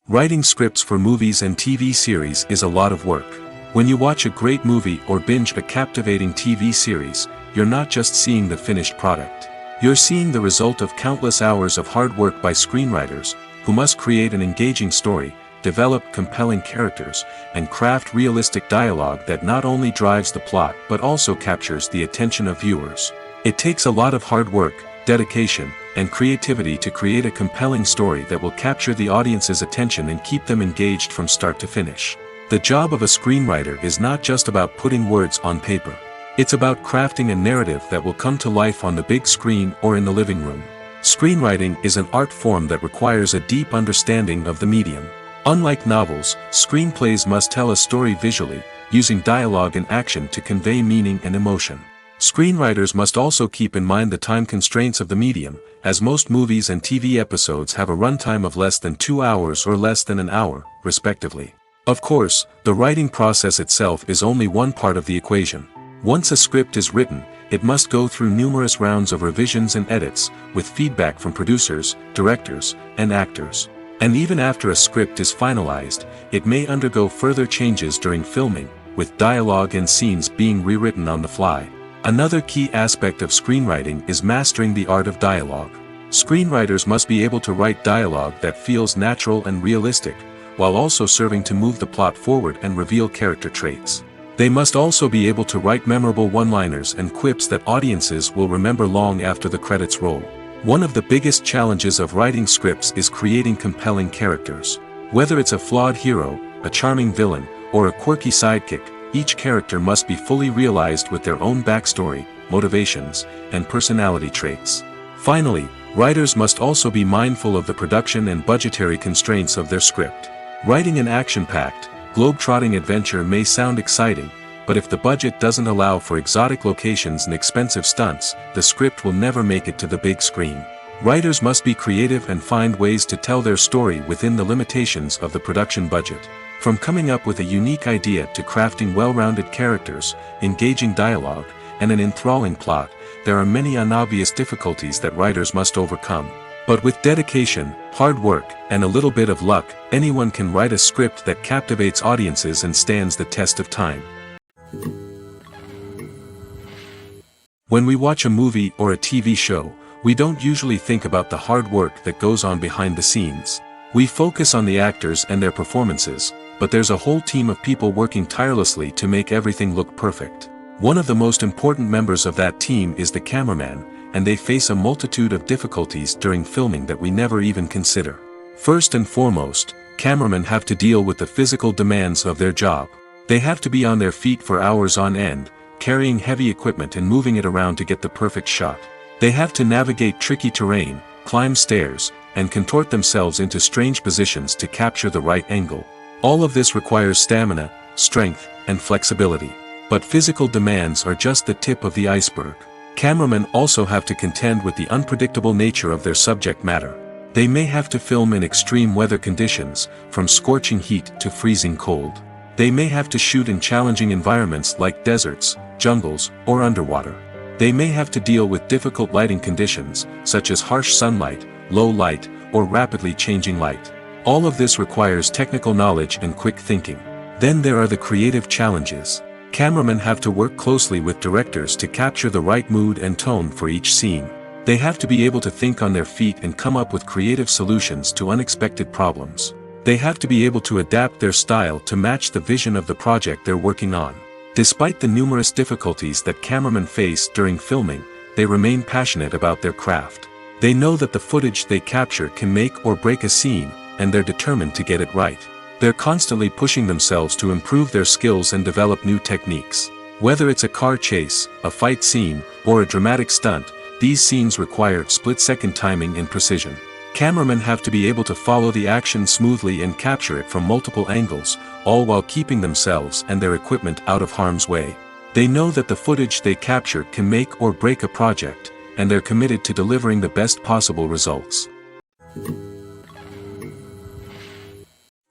Writing scripts for movies and TV series is a lot of work. When you watch a great movie or binge a captivating TV series, you're not just seeing the finished product. You're seeing the result of countless hours of hard work by screenwriters, who must create an engaging story, develop compelling characters, and craft realistic dialogue that not only drives the plot but also captures the attention of viewers. It takes a lot of hard work, dedication, and creativity to create a compelling story that will capture the audience's attention and keep them engaged from start to finish. The job of a screenwriter is not just about putting words on paper. It's about crafting a narrative that will come to life on the big screen or in the living room. Screenwriting is an art form that requires a deep understanding of the medium. Unlike novels, screenplays must tell a story visually, using dialogue and action to convey meaning and emotion. Screenwriters must also keep in mind the time constraints of the medium, as most movies and TV episodes have a runtime of less than 2 hours or less than an hour, respectively. Of course, the writing process itself is only one part of the equation. Once a script is written, it must go through numerous rounds of revisions and edits, with feedback from producers, directors, and actors. And even after a script is finalized, it may undergo further changes during filming, with dialogue and scenes being rewritten on the fly. Another key aspect of screenwriting is mastering the art of dialogue. Screenwriters must be able to write dialogue that feels natural and realistic, while also serving to move the plot forward and reveal character traits. They must also be able to write memorable one-liners and quips that audiences will remember long after the credits roll. One of the biggest challenges of writing scripts is creating compelling characters. Whether it's a flawed hero, a charming villain, or a quirky sidekick, each character must be fully realized with their own backstory, motivations, and personality traits. Finally, writers must also be mindful of the production and budgetary constraints of their script. Writing an action-packed, globe-trotting adventure may sound exciting, but if the budget doesn't allow for exotic locations and expensive stunts, the script will never make it to the big screen. Writers must be creative and find ways to tell their story within the limitations of the production budget. From coming up with a unique idea to crafting well-rounded characters, engaging dialogue, and an enthralling plot, there are many unobvious difficulties that writers must overcome. But with dedication, hard work, and a little bit of luck, anyone can write a script that captivates audiences and stands the test of time. When we watch a movie or a TV show, we don't usually think about the hard work that goes on behind the scenes. We focus on the actors and their performances, but there's a whole team of people working tirelessly to make everything look perfect. One of the most important members of that team is the cameraman, and they face a multitude of difficulties during filming that we never even consider. First and foremost, cameramen have to deal with the physical demands of their job. They have to be on their feet for hours on end, carrying heavy equipment and moving it around to get the perfect shot. They have to navigate tricky terrain, climb stairs, and contort themselves into strange positions to capture the right angle. All of this requires stamina, strength, and flexibility. But physical demands are just the tip of the iceberg. Cameramen also have to contend with the unpredictable nature of their subject matter. They may have to film in extreme weather conditions, from scorching heat to freezing cold. They may have to shoot in challenging environments like deserts, jungles, or underwater. They may have to deal with difficult lighting conditions, such as harsh sunlight, low light, or rapidly changing light. All of this requires technical knowledge and quick thinking. Then there are the creative challenges. Cameramen have to work closely with directors to capture the right mood and tone for each scene. They have to be able to think on their feet and come up with creative solutions to unexpected problems. They have to be able to adapt their style to match the vision of the project they're working on. Despite the numerous difficulties that cameramen face during filming, they remain passionate about their craft. They know that the footage they capture can make or break a scene, and they're determined to get it right. They're constantly pushing themselves to improve their skills and develop new techniques. Whether it's a car chase, a fight scene, or a dramatic stunt, these scenes require split-second timing and precision. Cameramen have to be able to follow the action smoothly and capture it from multiple angles, all while keeping themselves and their equipment out of harm's way. They know that the footage they capture can make or break a project, and they're committed to delivering the best possible results.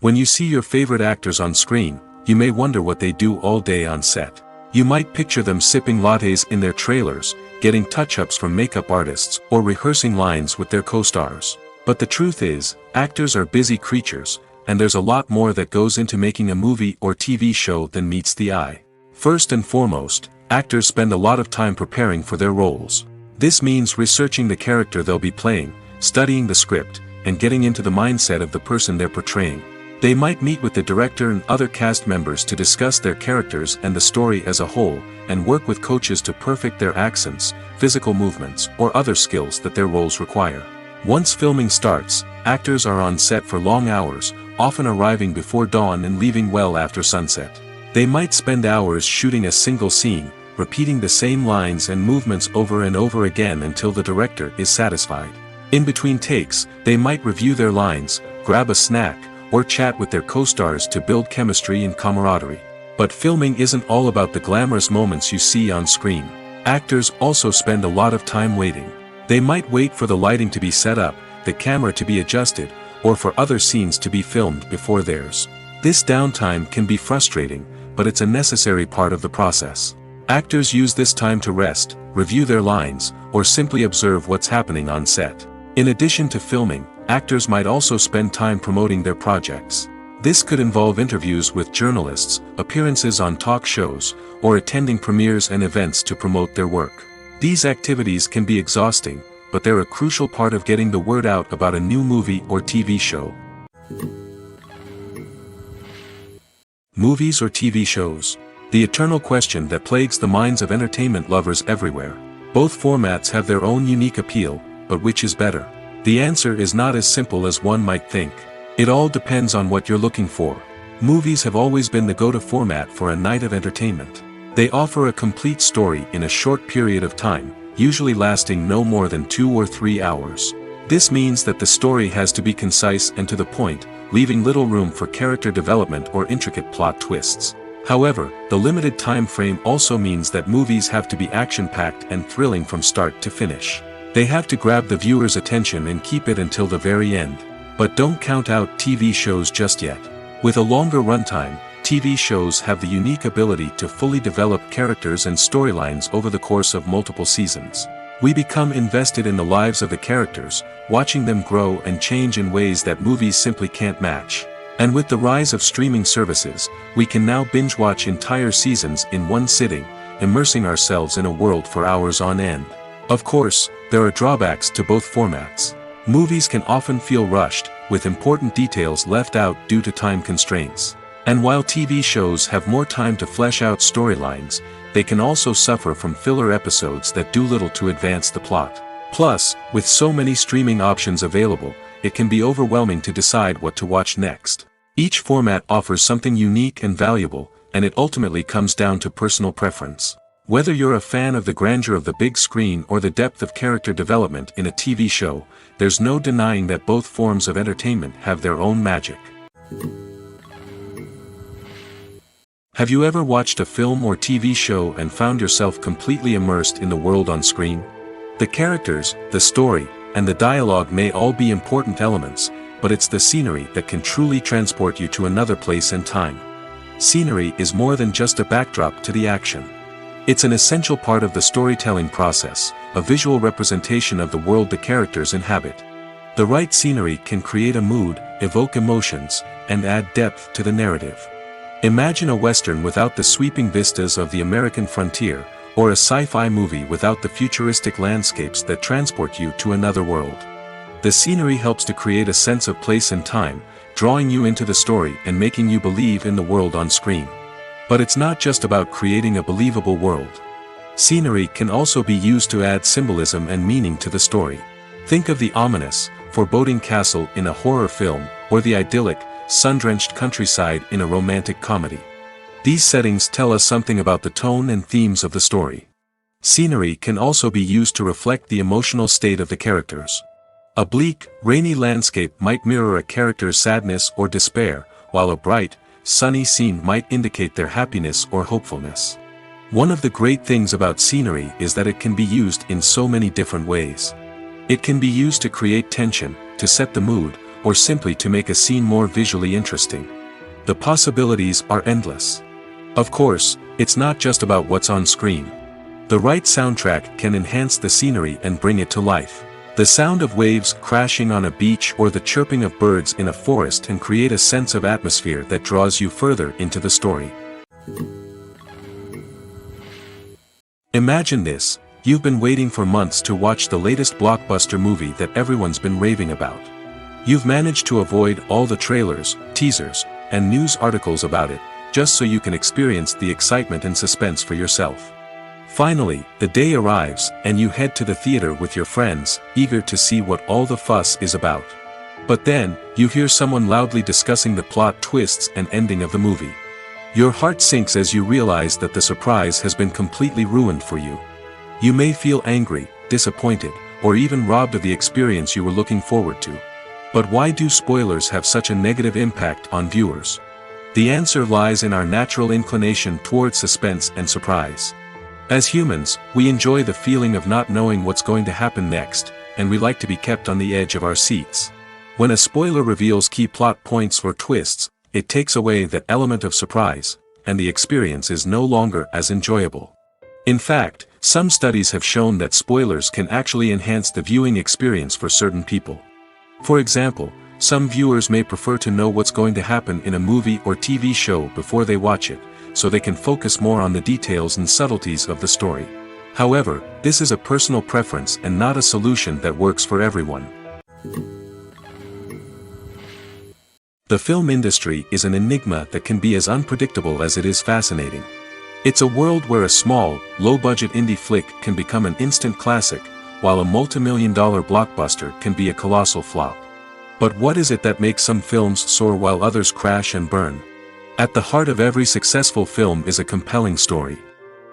When you see your favorite actors on screen, you may wonder what they do all day on set. You might picture them sipping lattes in their trailers, getting touch-ups from makeup artists, or rehearsing lines with their co-stars. But the truth is, actors are busy creatures, and there's a lot more that goes into making a movie or TV show than meets the eye. First and foremost, actors spend a lot of time preparing for their roles. This means researching the character they'll be playing, studying the script, and getting into the mindset of the person they're portraying. They might meet with the director and other cast members to discuss their characters and the story as a whole, and work with coaches to perfect their accents, physical movements, or other skills that their roles require. Once filming starts, actors are on set for long hours, often arriving before dawn and leaving well after sunset. They might spend hours shooting a single scene, repeating the same lines and movements over and over again until the director is satisfied. In between takes, they might review their lines, grab a snack, or chat with their co-stars to build chemistry and camaraderie. But filming isn't all about the glamorous moments you see on screen. Actors also spend a lot of time waiting. They might wait for the lighting to be set up, the camera to be adjusted, or for other scenes to be filmed before theirs. This downtime can be frustrating, but it's a necessary part of the process. Actors use this time to rest, review their lines, or simply observe what's happening on set. In addition to filming, actors might also spend time promoting their projects. This could involve interviews with journalists, appearances on talk shows, or attending premieres and events to promote their work. These activities can be exhausting, but they're a crucial part of getting the word out about a new movie or TV show. Movies or TV shows? The eternal question that plagues the minds of entertainment lovers everywhere. Both formats have their own unique appeal, but which is better? The answer is not as simple as one might think. It all depends on what you're looking for. Movies have always been the go-to format for a night of entertainment. They offer a complete story in a short period of time, usually lasting no more than 2 or 3 hours. This means that the story has to be concise and to the point, leaving little room for character development or intricate plot twists. However, the limited time frame also means that movies have to be action-packed and thrilling from start to finish. They have to grab the viewer's attention and keep it until the very end. But don't count out TV shows just yet. With a longer runtime, TV shows have the unique ability to fully develop characters and storylines over the course of multiple seasons. We become invested in the lives of the characters, watching them grow and change in ways that movies simply can't match. And with the rise of streaming services, we can now binge-watch entire seasons in one sitting, immersing ourselves in a world for hours on end. Of course, there are drawbacks to both formats. Movies can often feel rushed, with important details left out due to time constraints. And while TV shows have more time to flesh out storylines, they can also suffer from filler episodes that do little to advance the plot. Plus, with so many streaming options available, it can be overwhelming to decide what to watch next. Each format offers something unique and valuable, and it ultimately comes down to personal preference. Whether you're a fan of the grandeur of the big screen or the depth of character development in a TV show, there's no denying that both forms of entertainment have their own magic. Have you ever watched a film or TV show and found yourself completely immersed in the world on screen? The characters, the story, and the dialogue may all be important elements, but it's the scenery that can truly transport you to another place and time. Scenery is more than just a backdrop to the action. It's an essential part of the storytelling process, a visual representation of the world the characters inhabit. The right scenery can create a mood, evoke emotions, and add depth to the narrative. Imagine a Western without the sweeping vistas of the American frontier, or a sci-fi movie without the futuristic landscapes that transport you to another world. The scenery helps to create a sense of place and time, drawing you into the story and making you believe in the world on screen. But it's not just about creating a believable world. Scenery can also be used to add symbolism and meaning to the story. Think of the ominous, foreboding castle in a horror film, or the idyllic, sun-drenched countryside in a romantic comedy. These settings tell us something about the tone and themes of the story. Scenery can also be used to reflect the emotional state of the characters. A bleak, rainy landscape might mirror a character's sadness or despair, while a bright, sunny scene might indicate their happiness or hopefulness. One of the great things about scenery is that it can be used in so many different ways. It can be used to create tension, to set the mood, or simply to make a scene more visually interesting. The possibilities are endless. Of course, it's not just about what's on screen. The right soundtrack can enhance the scenery and bring it to life. The sound of waves crashing on a beach or the chirping of birds in a forest can create a sense of atmosphere that draws you further into the story. Imagine this: you've been waiting for months to watch the latest blockbuster movie that everyone's been raving about. You've managed to avoid all the trailers, teasers, and news articles about it, just so you can experience the excitement and suspense for yourself. Finally, the day arrives, and you head to the theater with your friends, eager to see what all the fuss is about. But then, you hear someone loudly discussing the plot twists and ending of the movie. Your heart sinks as you realize that the surprise has been completely ruined for you. You may feel angry, disappointed, or even robbed of the experience you were looking forward to. But why do spoilers have such a negative impact on viewers? The answer lies in our natural inclination towards suspense and surprise. As humans, we enjoy the feeling of not knowing what's going to happen next, and we like to be kept on the edge of our seats. When a spoiler reveals key plot points or twists, it takes away that element of surprise, and the experience is no longer as enjoyable. In fact, some studies have shown that spoilers can actually enhance the viewing experience for certain people. For example, some viewers may prefer to know what's going to happen in a movie or TV show before they watch it, so they can focus more on the details and subtleties of the story. However, this is a personal preference and not a solution that works for everyone. The film industry is an enigma that can be as unpredictable as it is fascinating. It's a world where a small, low-budget indie flick can become an instant classic, while a multi-million-dollar blockbuster can be a colossal flop. But what is it that makes some films soar while others crash and burn? At the heart of every successful film is a compelling story.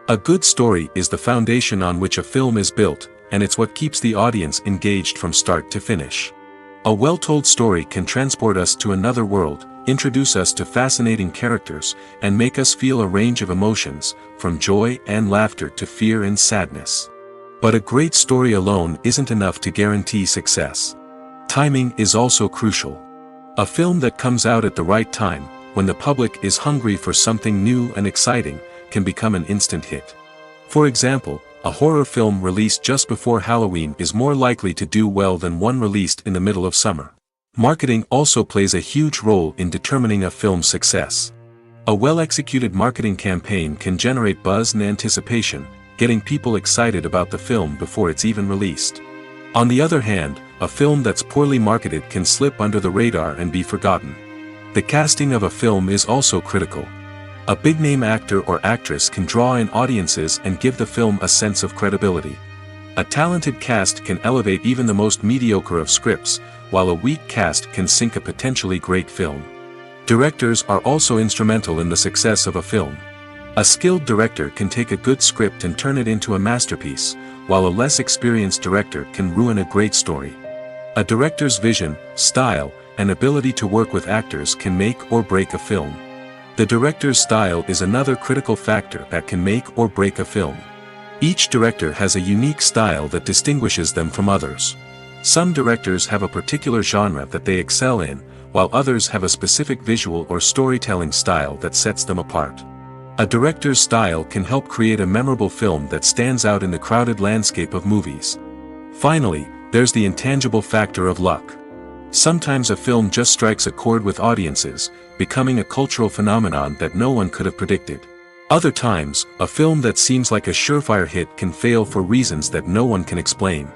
A good story is the foundation on which a film is built, and it's what keeps the audience engaged from start to finish. A well-told story can transport us to another world, introduce us to fascinating characters, and make us feel a range of emotions, from joy and laughter to fear and sadness. But a great story alone isn't enough to guarantee success. Timing is also crucial. A film that comes out at the right time, when the public is hungry for something new and exciting, can become an instant hit. For example, a horror film released just before Halloween is more likely to do well than one released in the middle of summer. Marketing also plays a huge role in determining a film's success. A well-executed marketing campaign can generate buzz and anticipation, getting people excited about the film before it's even released. On the other hand, a film that's poorly marketed can slip under the radar and be forgotten. The casting of a film is also critical. A big-name actor or actress can draw in audiences and give the film a sense of credibility. A talented cast can elevate even the most mediocre of scripts, while a weak cast can sink a potentially great film. Directors are also instrumental in the success of a film. A skilled director can take a good script and turn it into a masterpiece, while a less experienced director can ruin a great story. A director's vision, style, and ability to work with actors can make or break a film. The director's style is another critical factor that can make or break a film. Each director has a unique style that distinguishes them from others. Some directors have a particular genre that they excel in, while others have a specific visual or storytelling style that sets them apart. A director's style can help create a memorable film that stands out in the crowded landscape of movies. Finally, there's the intangible factor of luck. Sometimes a film just strikes a chord with audiences, becoming a cultural phenomenon that no one could have predicted. Other times, a film that seems like a surefire hit can fail for reasons that no one can explain.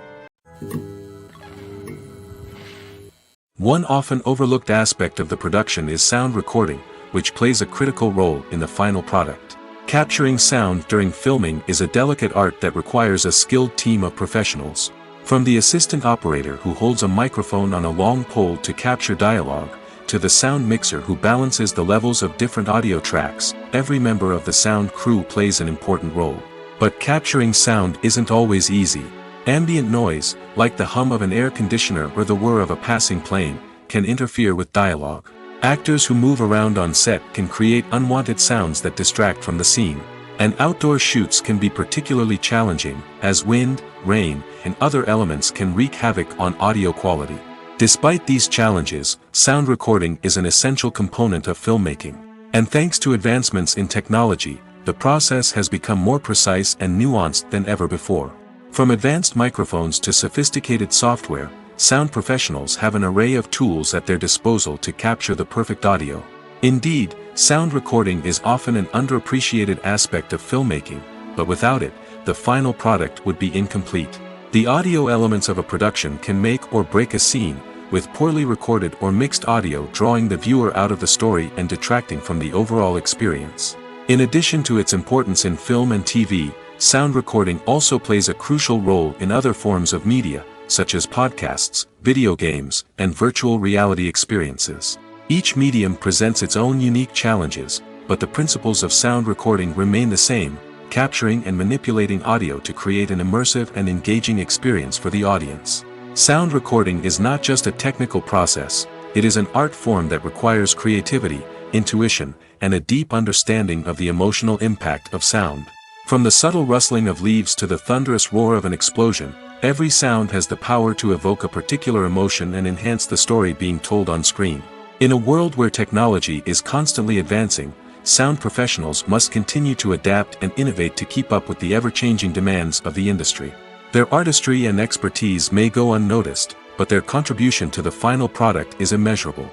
One often overlooked aspect of the production is sound recording, which plays a critical role in the final product. Capturing sound during filming is a delicate art that requires a skilled team of professionals. From the assistant operator who holds a microphone on a long pole to capture dialogue, to the sound mixer who balances the levels of different audio tracks, every member of the sound crew plays an important role. But capturing sound isn't always easy. Ambient noise, like the hum of an air conditioner or the whir of a passing plane, can interfere with dialogue. Actors who move around on set can create unwanted sounds that distract from the scene. And outdoor shoots can be particularly challenging, as wind, rain, and other elements can wreak havoc on audio quality. Despite these challenges, sound recording is an essential component of filmmaking. And thanks to advancements in technology, the process has become more precise and nuanced than ever before. From advanced microphones to sophisticated software, sound professionals have an array of tools at their disposal to capture the perfect audio. Indeed, sound recording is often an underappreciated aspect of filmmaking, but without it, the final product would be incomplete. The audio elements of a production can make or break a scene, with poorly recorded or mixed audio drawing the viewer out of the story and detracting from the overall experience. In addition to its importance in film and TV, sound recording also plays a crucial role in other forms of media, such as podcasts, video games, and virtual reality experiences. Each medium presents its own unique challenges, but the principles of sound recording remain the same, capturing and manipulating audio to create an immersive and engaging experience for the audience. Sound recording is not just a technical process, it is an art form that requires creativity, intuition, and a deep understanding of the emotional impact of sound. From the subtle rustling of leaves to the thunderous roar of an explosion, every sound has the power to evoke a particular emotion and enhance the story being told on screen. In a world where technology is constantly advancing, sound professionals must continue to adapt and innovate to keep up with the ever-changing demands of the industry. Their artistry and expertise may go unnoticed, but their contribution to the final product is immeasurable.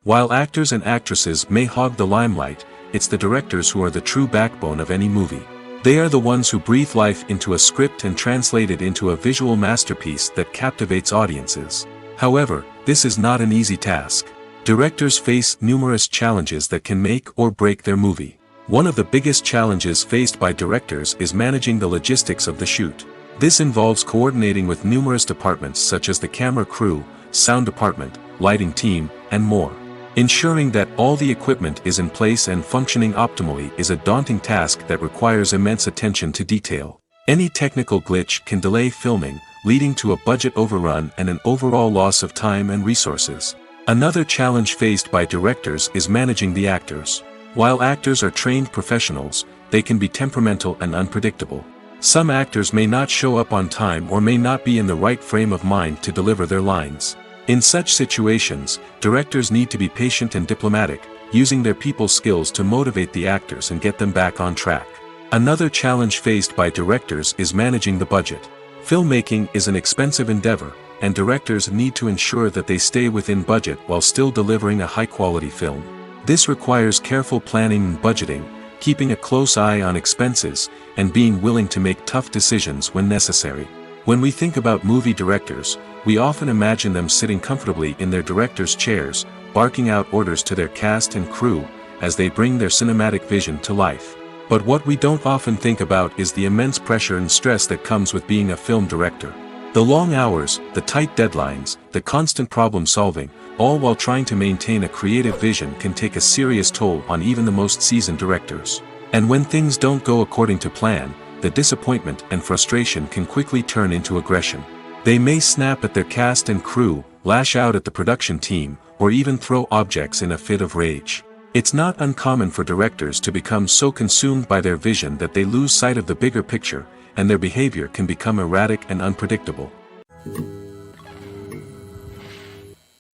While actors and actresses may hog the limelight, it's the directors who are the true backbone of any movie. They are the ones who breathe life into a script and translate it into a visual masterpiece that captivates audiences. However, this is not an easy task. Directors face numerous challenges that can make or break their movie. One of the biggest challenges faced by directors is managing the logistics of the shoot. This involves coordinating with numerous departments such as the camera crew, sound department, lighting team, and more. Ensuring that all the equipment is in place and functioning optimally is a daunting task that requires immense attention to detail. Any technical glitch can delay filming, leading to a budget overrun and an overall loss of time and resources. Another challenge faced by directors is managing the actors. While actors are trained professionals, they can be temperamental and unpredictable. Some actors may not show up on time or may not be in the right frame of mind to deliver their lines. In such situations, directors need to be patient and diplomatic, using their people skills to motivate the actors and get them back on track. Another challenge faced by directors is managing the budget. Filmmaking is an expensive endeavor, and directors need to ensure that they stay within budget while still delivering a high-quality film. This requires careful planning and budgeting, keeping a close eye on expenses, and being willing to make tough decisions when necessary. When we think about movie directors, we often imagine them sitting comfortably in their director's chairs, barking out orders to their cast and crew, as they bring their cinematic vision to life. But what we don't often think about is the immense pressure and stress that comes with being a film director. The long hours, the tight deadlines, the constant problem solving, all while trying to maintain a creative vision can take a serious toll on even the most seasoned directors. And when things don't go according to plan, the disappointment and frustration can quickly turn into aggression. They may snap at their cast and crew, lash out at the production team, or even throw objects in a fit of rage. It's not uncommon for directors to become so consumed by their vision that they lose sight of the bigger picture, and their behavior can become erratic and unpredictable.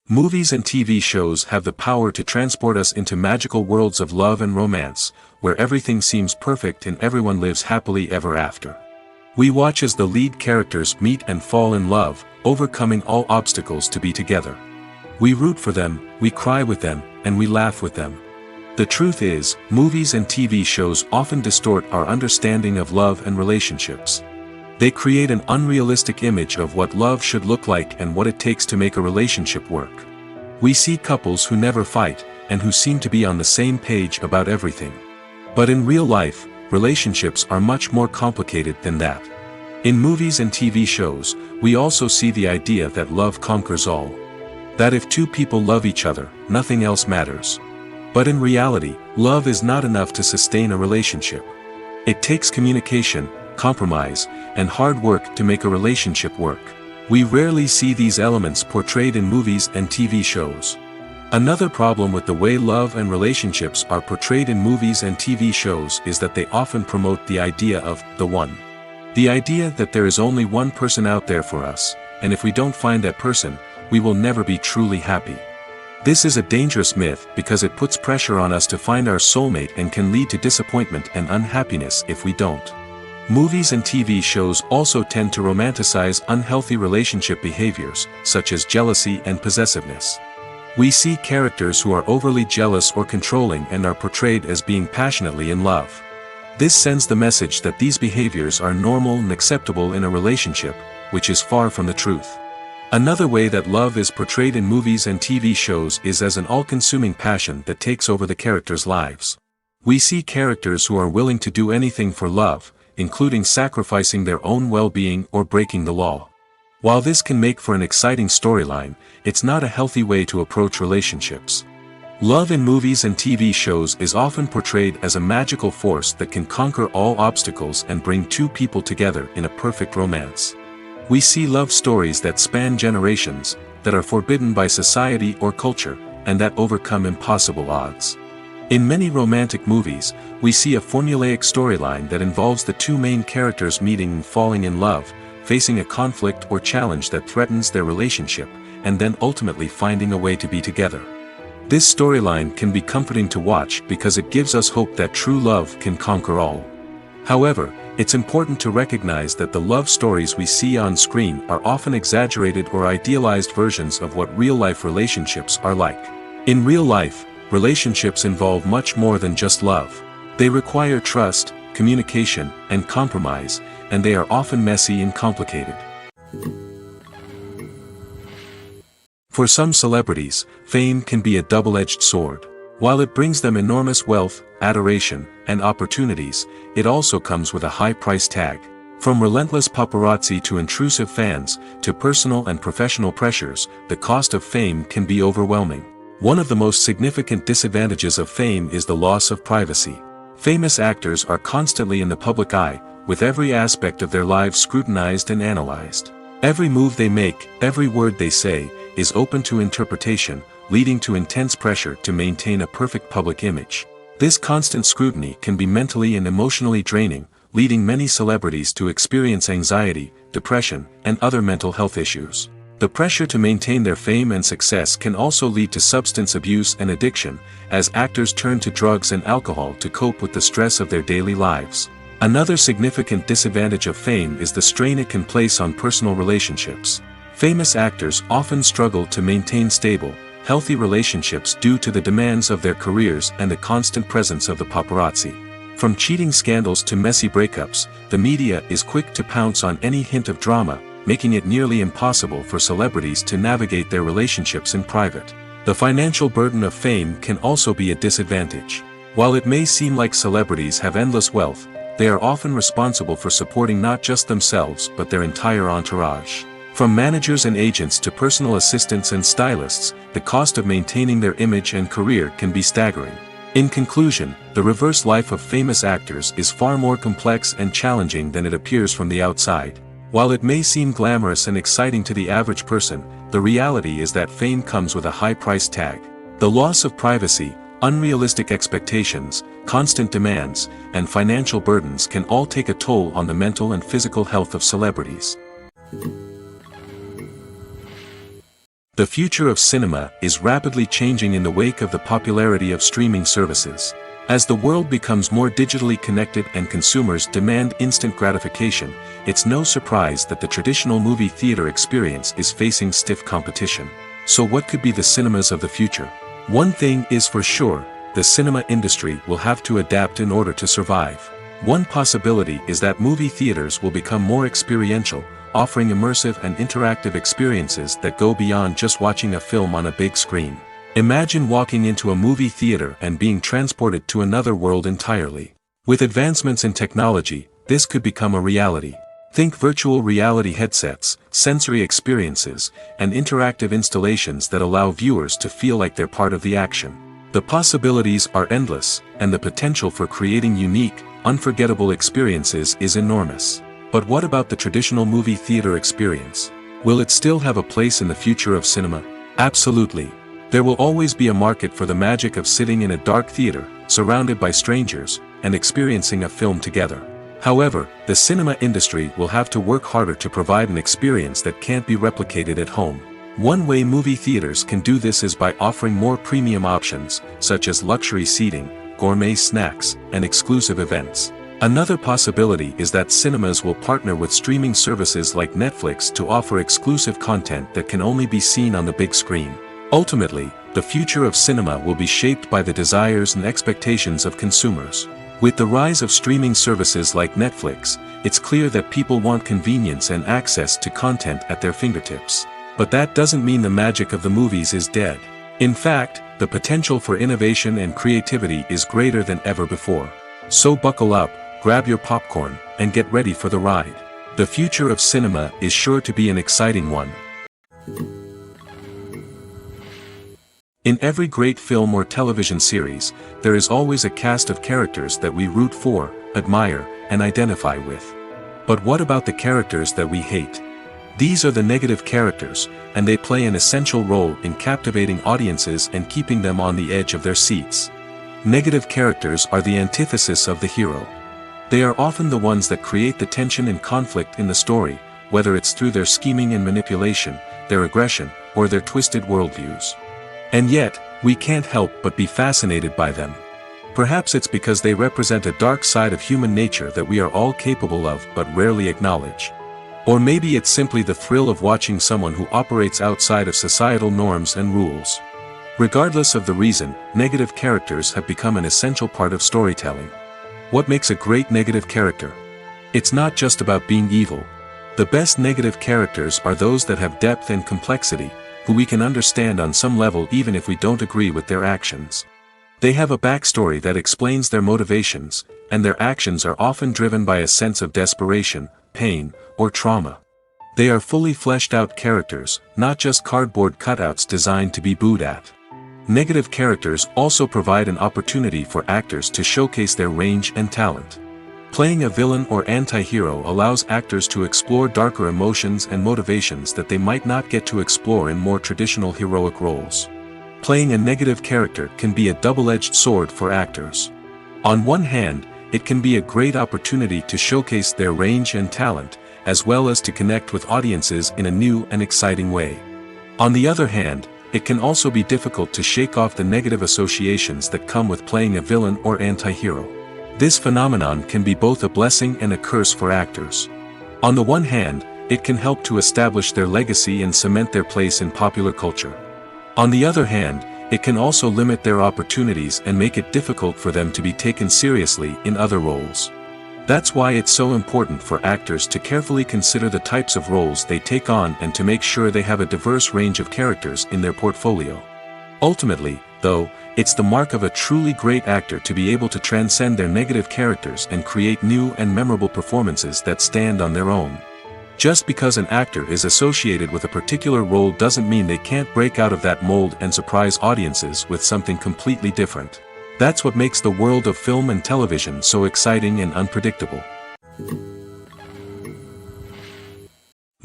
Movies and TV shows have the power to transport us into magical worlds of love and romance, where everything seems perfect and everyone lives happily ever after. We watch as the lead characters meet and fall in love, overcoming all obstacles to be together. We root for them, we cry with them, and we laugh with them. The truth is, movies and TV shows often distort our understanding of love and relationships. They create an unrealistic image of what love should look like and what it takes to make a relationship work. We see couples who never fight, and who seem to be on the same page about everything. But in real life, relationships are much more complicated than that. In movies and TV shows, we also see the idea that love conquers all. That if two people love each other, nothing else matters. But in reality, love is not enough to sustain a relationship. It takes communication, compromise, and hard work to make a relationship work. We rarely see these elements portrayed in movies and TV shows. Another problem with the way love and relationships are portrayed in movies and TV shows is that they often promote the idea of the one. The idea that there is only one person out there for us, and if we don't find that person, we will never be truly happy. This is a dangerous myth because it puts pressure on us to find our soulmate and can lead to disappointment and unhappiness if we don't. Movies and TV shows also tend to romanticize unhealthy relationship behaviors, such as jealousy and possessiveness. We see characters who are overly jealous or controlling and are portrayed as being passionately in love. This sends the message that these behaviors are normal and acceptable in a relationship, which is far from the truth. Another way that love is portrayed in movies and TV shows is as an all-consuming passion that takes over the characters' lives. We see characters who are willing to do anything for love, including sacrificing their own well-being or breaking the law. While this can make for an exciting storyline, it's not a healthy way to approach relationships. Love in movies and TV shows is often portrayed as a magical force that can conquer all obstacles and bring two people together in a perfect romance. We see love stories that span generations, that are forbidden by society or culture, and that overcome impossible odds. In many romantic movies, we see a formulaic storyline that involves the two main characters meeting and falling in love, facing a conflict or challenge that threatens their relationship, and then ultimately finding a way to be together. This storyline can be comforting to watch because it gives us hope that true love can conquer all. However, it's important to recognize that the love stories we see on screen are often exaggerated or idealized versions of what real-life relationships are like. In real life, relationships involve much more than just love. They require trust, communication, and compromise, and they are often messy and complicated. For some celebrities, fame can be a double-edged sword. While it brings them enormous wealth, adoration, and opportunities, it also comes with a high price tag. From relentless paparazzi to intrusive fans, to personal and professional pressures, the cost of fame can be overwhelming. One of the most significant disadvantages of fame is the loss of privacy. Famous actors are constantly in the public eye, with every aspect of their lives scrutinized and analyzed. Every move they make, every word they say, is open to interpretation, leading to intense pressure to maintain a perfect public image. This constant scrutiny can be mentally and emotionally draining, leading many celebrities to experience anxiety, depression, and other mental health issues. The pressure to maintain their fame and success can also lead to substance abuse and addiction, as actors turn to drugs and alcohol to cope with the stress of their daily lives. Another significant disadvantage of fame is the strain it can place on personal relationships. Famous actors often struggle to maintain stable, healthy relationships due to the demands of their careers and the constant presence of the paparazzi. From cheating scandals to messy breakups, the media is quick to pounce on any hint of drama, making it nearly impossible for celebrities to navigate their relationships in private. The financial burden of fame can also be a disadvantage. While it may seem like celebrities have endless wealth, they are often responsible for supporting not just themselves but their entire entourage. From managers and agents to personal assistants and stylists, the cost of maintaining their image and career can be staggering. In conclusion, the reverse life of famous actors is far more complex and challenging than it appears from the outside. While it may seem glamorous and exciting to the average person, the reality is that fame comes with a high price tag. The loss of privacy, unrealistic expectations, constant demands, and financial burdens can all take a toll on the mental and physical health of celebrities. The future of cinema is rapidly changing in the wake of the popularity of streaming services. As the world becomes more digitally connected and consumers demand instant gratification, it's no surprise that the traditional movie theater experience is facing stiff competition. So what could be the cinemas of the future? One thing is for sure, the cinema industry will have to adapt in order to survive. One possibility is that movie theaters will become more experiential, offering immersive and interactive experiences that go beyond just watching a film on a big screen. Imagine walking into a movie theater and being transported to another world entirely. With advancements in technology, this could become a reality. Think virtual reality headsets, sensory experiences, and interactive installations that allow viewers to feel like they're part of the action. The possibilities are endless, and the potential for creating unique, unforgettable experiences is enormous. But what about the traditional movie theater experience? Will it still have a place in the future of cinema? Absolutely. There will always be a market for the magic of sitting in a dark theater, surrounded by strangers, and experiencing a film together. However, the cinema industry will have to work harder to provide an experience that can't be replicated at home. One way movie theaters can do this is by offering more premium options, such as luxury seating, gourmet snacks, and exclusive events. Another possibility is that cinemas will partner with streaming services like Netflix to offer exclusive content that can only be seen on the big screen. Ultimately, the future of cinema will be shaped by the desires and expectations of consumers. With the rise of streaming services like Netflix, it's clear that people want convenience and access to content at their fingertips. But that doesn't mean the magic of the movies is dead. In fact, the potential for innovation and creativity is greater than ever before. So buckle up, grab your popcorn, and get ready for the ride. The future of cinema is sure to be an exciting one. In every great film or television series, there is always a cast of characters that we root for, admire, and identify with. But what about the characters that we hate? These are the negative characters, and they play an essential role in captivating audiences and keeping them on the edge of their seats. Negative characters are the antithesis of the hero. They are often the ones that create the tension and conflict in the story, whether it's through their scheming and manipulation, their aggression, or their twisted worldviews. And yet, we can't help but be fascinated by them. Perhaps it's because they represent a dark side of human nature that we are all capable of but rarely acknowledge. Or maybe it's simply the thrill of watching someone who operates outside of societal norms and rules. Regardless of the reason, negative characters have become an essential part of storytelling. What makes a great negative character? It's not just about being evil. The best negative characters are those that have depth and complexity, who we can understand on some level even if we don't agree with their actions. They have a backstory that explains their motivations, and their actions are often driven by a sense of desperation, pain, or trauma. They are fully fleshed out characters, not just cardboard cutouts designed to be booed at. Negative characters also provide an opportunity for actors to showcase their range and talent. Playing a villain or anti-hero allows actors to explore darker emotions and motivations that they might not get to explore in more traditional heroic roles. Playing a negative character can be a double-edged sword for actors. On one hand, it can be a great opportunity to showcase their range and talent, as well as to connect with audiences in a new and exciting way. On the other hand, it can also be difficult to shake off the negative associations that come with playing a villain or anti-hero. This phenomenon can be both a blessing and a curse for actors. On the one hand, it can help to establish their legacy and cement their place in popular culture. On the other hand, it can also limit their opportunities and make it difficult for them to be taken seriously in other roles. That's why it's so important for actors to carefully consider the types of roles they take on and to make sure they have a diverse range of characters in their portfolio. Ultimately, though, it's the mark of a truly great actor to be able to transcend their negative characters and create new and memorable performances that stand on their own. Just because an actor is associated with a particular role doesn't mean they can't break out of that mold and surprise audiences with something completely different. That's what makes the world of film and television so exciting and unpredictable.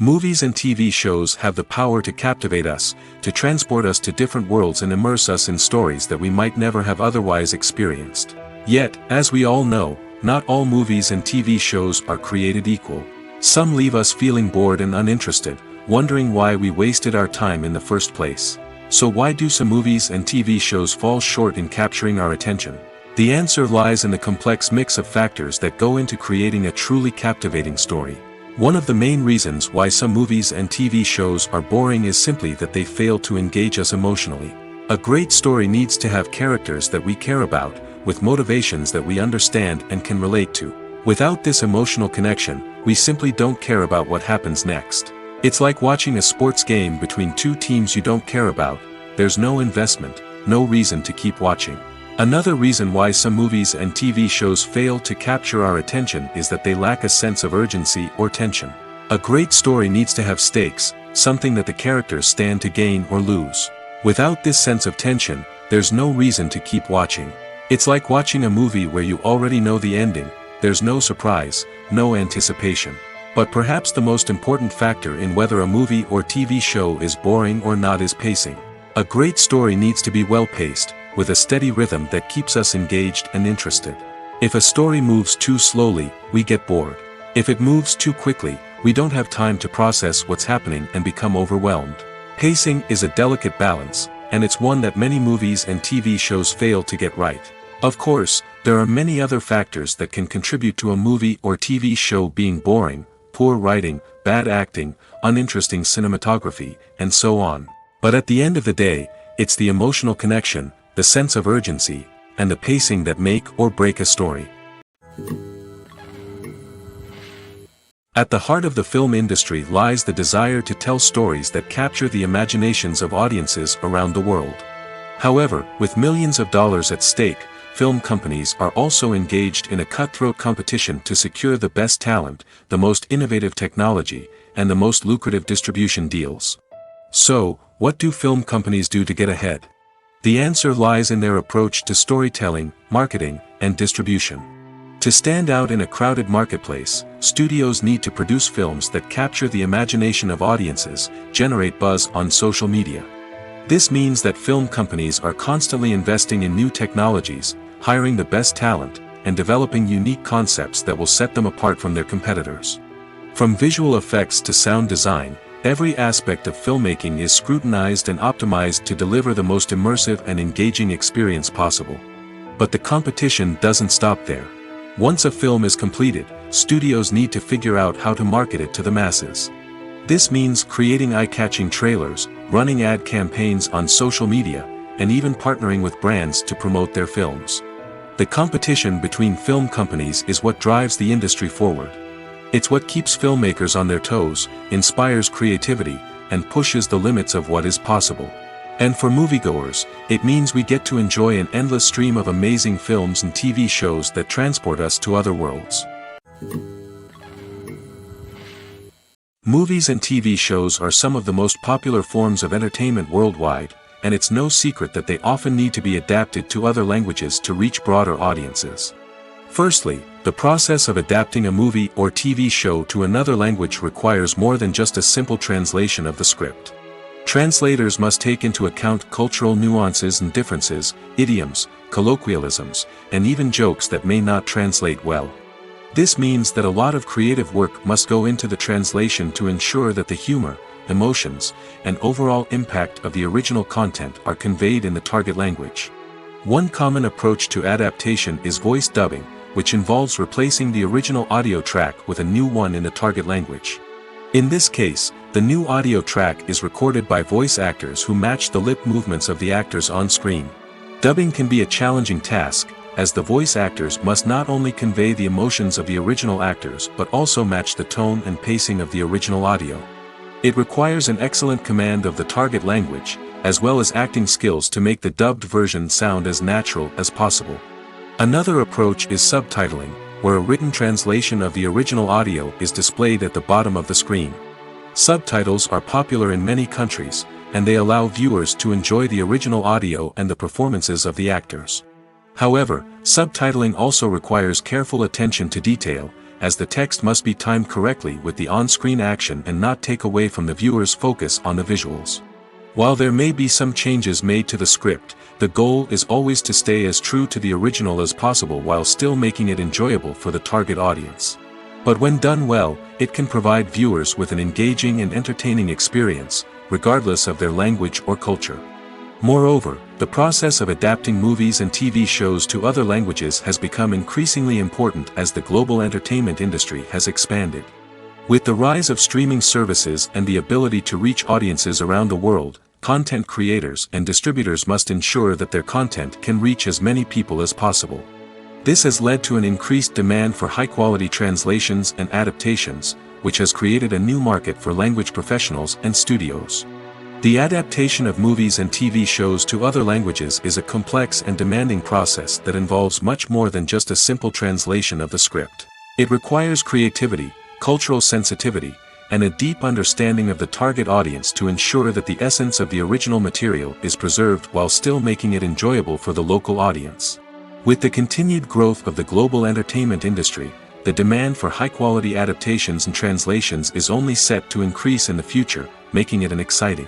Movies and TV shows have the power to captivate us, to transport us to different worlds and immerse us in stories that we might never have otherwise experienced. Yet, as we all know, not all movies and TV shows are created equal. Some leave us feeling bored and uninterested, wondering why we wasted our time in the first place. So why do some movies and TV shows fall short in capturing our attention? The answer lies in the complex mix of factors that go into creating a truly captivating story. One of the main reasons why some movies and TV shows are boring is simply that they fail to engage us emotionally. A great story needs to have characters that we care about, with motivations that we understand and can relate to. Without this emotional connection, we simply don't care about what happens next. It's like watching a sports game between two teams you don't care about. There's no investment, no reason to keep watching. Another reason why some movies and TV shows fail to capture our attention is that they lack a sense of urgency or tension. A great story needs to have stakes, something that the characters stand to gain or lose. Without this sense of tension, there's no reason to keep watching. It's like watching a movie where you already know the ending. There's no surprise, no anticipation. But perhaps the most important factor in whether a movie or TV show is boring or not is pacing. A great story needs to be well-paced, with a steady rhythm that keeps us engaged and interested. If a story moves too slowly, we get bored. If it moves too quickly, we don't have time to process what's happening and become overwhelmed. Pacing is a delicate balance, and it's one that many movies and TV shows fail to get right. Of course, there are many other factors that can contribute to a movie or TV show being boring: poor writing, bad acting, uninteresting cinematography, and so on. But at the end of the day, it's the emotional connection, the sense of urgency, and the pacing that make or break a story. At the heart of the film industry lies the desire to tell stories that capture the imaginations of audiences around the world. However, with millions of dollars at stake, film companies are also engaged in a cutthroat competition to secure the best talent, the most innovative technology, and the most lucrative distribution deals. So, what do film companies do to get ahead? The answer lies in their approach to storytelling, marketing, and distribution. To stand out in a crowded marketplace, studios need to produce films that capture the imagination of audiences, generate buzz on social media. This means that film companies are constantly investing in new technologies, hiring the best talent, and developing unique concepts that will set them apart from their competitors. From visual effects to sound design, every aspect of filmmaking is scrutinized and optimized to deliver the most immersive and engaging experience possible. But the competition doesn't stop there. Once a film is completed, studios need to figure out how to market it to the masses. This means creating eye-catching trailers, running ad campaigns on social media, and even partnering with brands to promote their films. The competition between film companies is what drives the industry forward. It's what keeps filmmakers on their toes, inspires creativity, and pushes the limits of what is possible. And for moviegoers, it means we get to enjoy an endless stream of amazing films and TV shows that transport us to other worlds. Movies and TV shows are some of the most popular forms of entertainment worldwide, and it's no secret that they often need to be adapted to other languages to reach broader audiences. Firstly, the process of adapting a movie or TV show to another language requires more than just a simple translation of the script. Translators must take into account cultural nuances and differences, idioms, colloquialisms, and even jokes that may not translate well. This means that a lot of creative work must go into the translation to ensure that the humor, emotions, and overall impact of the original content are conveyed in the target language. One common approach to adaptation is voice dubbing, which involves replacing the original audio track with a new one in the target language. In this case, the new audio track is recorded by voice actors who match the lip movements of the actors on screen. Dubbing can be a challenging task, as the voice actors must not only convey the emotions of the original actors but also match the tone and pacing of the original audio. It requires an excellent command of the target language, as well as acting skills to make the dubbed version sound as natural as possible. Another approach is subtitling, where a written translation of the original audio is displayed at the bottom of the screen. Subtitles are popular in many countries, and they allow viewers to enjoy the original audio and the performances of the actors. However, subtitling also requires careful attention to detail, as the text must be timed correctly with the on-screen action and not take away from the viewer's focus on the visuals. While there may be some changes made to the script, the goal is always to stay as true to the original as possible while still making it enjoyable for the target audience. But when done well, it can provide viewers with an engaging and entertaining experience, regardless of their language or culture. Moreover, the process of adapting movies and TV shows to other languages has become increasingly important as the global entertainment industry has expanded. With the rise of streaming services and the ability to reach audiences around the world, content creators and distributors must ensure that their content can reach as many people as possible. This has led to an increased demand for high-quality translations and adaptations, which has created a new market for language professionals and studios. The adaptation of movies and TV shows to other languages is a complex and demanding process that involves much more than just a simple translation of the script. It requires creativity, cultural sensitivity, and a deep understanding of the target audience to ensure that the essence of the original material is preserved while still making it enjoyable for the local audience. With the continued growth of the global entertainment industry, the demand for high-quality adaptations and translations is only set to increase in the future, making it an exciting.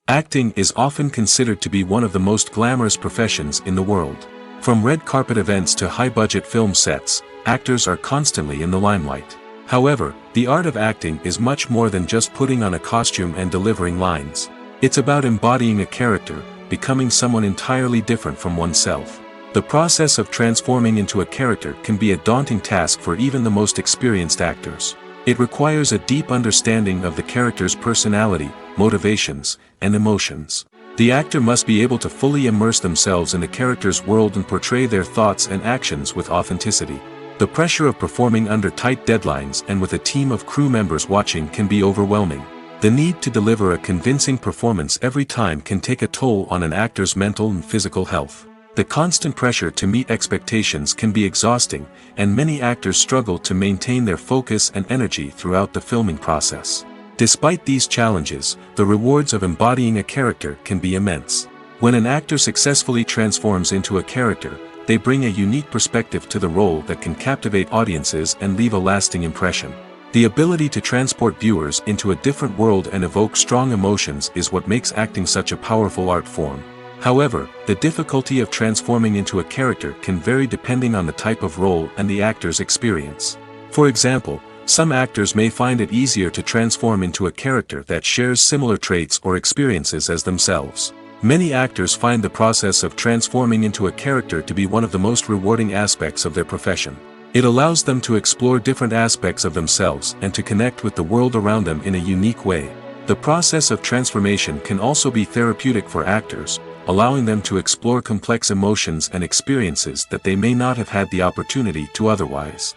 Acting is often considered to be one of the most glamorous professions in the world. From red carpet events to high-budget film sets, actors are constantly in the limelight. However, the art of acting is much more than just putting on a costume and delivering lines. It's about embodying a character, becoming someone entirely different from oneself. The process of transforming into a character can be a daunting task for even the most experienced actors. It requires a deep understanding of the character's personality, motivations, and emotions. The actor must be able to fully immerse themselves in the character's world and portray their thoughts and actions with authenticity. The pressure of performing under tight deadlines and with a team of crew members watching can be overwhelming. The need to deliver a convincing performance every time can take a toll on an actor's mental and physical health. The constant pressure to meet expectations can be exhausting, and many actors struggle to maintain their focus and energy throughout the filming process. Despite these challenges, the rewards of embodying a character can be immense. When an actor successfully transforms into a character, they bring a unique perspective to the role that can captivate audiences and leave a lasting impression. The ability to transport viewers into a different world and evoke strong emotions is what makes acting such a powerful art form. However, the difficulty of transforming into a character can vary depending on the type of role and the actor's experience. For example, some actors may find it easier to transform into a character that shares similar traits or experiences as themselves. Many actors find the process of transforming into a character to be one of the most rewarding aspects of their profession. It allows them to explore different aspects of themselves and to connect with the world around them in a unique way. The process of transformation can also be therapeutic for actors, allowing them to explore complex emotions and experiences that they may not have had the opportunity to otherwise.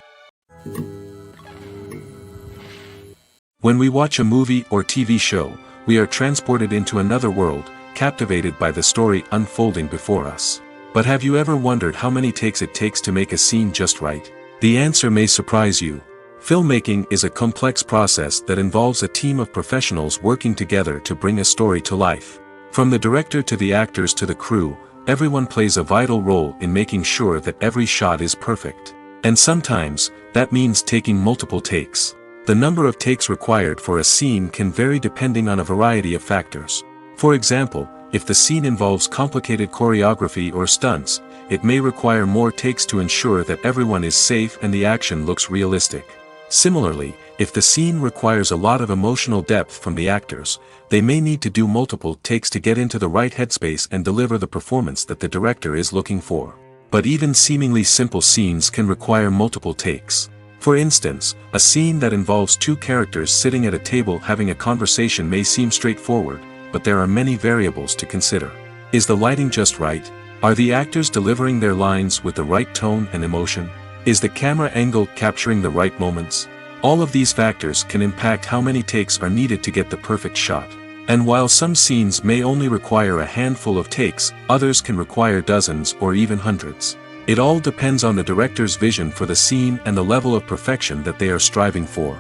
When we watch a movie or TV show, we are transported into another world, captivated by the story unfolding before us. But have you ever wondered how many takes it takes to make a scene just right? The answer may surprise you. Filmmaking is a complex process that involves a team of professionals working together to bring a story to life. From the director to the actors to the crew, everyone plays a vital role in making sure that every shot is perfect. And sometimes, that means taking multiple takes. The number of takes required for a scene can vary depending on a variety of factors. For example, if the scene involves complicated choreography or stunts, it may require more takes to ensure that everyone is safe and the action looks realistic. Similarly, if the scene requires a lot of emotional depth from the actors, they may need to do multiple takes to get into the right headspace and deliver the performance that the director is looking for. But even seemingly simple scenes can require multiple takes. For instance, a scene that involves two characters sitting at a table having a conversation may seem straightforward, but there are many variables to consider. Is the lighting just right? Are the actors delivering their lines with the right tone and emotion? Is the camera angle capturing the right moments? All of these factors can impact how many takes are needed to get the perfect shot. And while some scenes may only require a handful of takes, others can require dozens or even hundreds. It all depends on the director's vision for the scene and the level of perfection that they are striving for.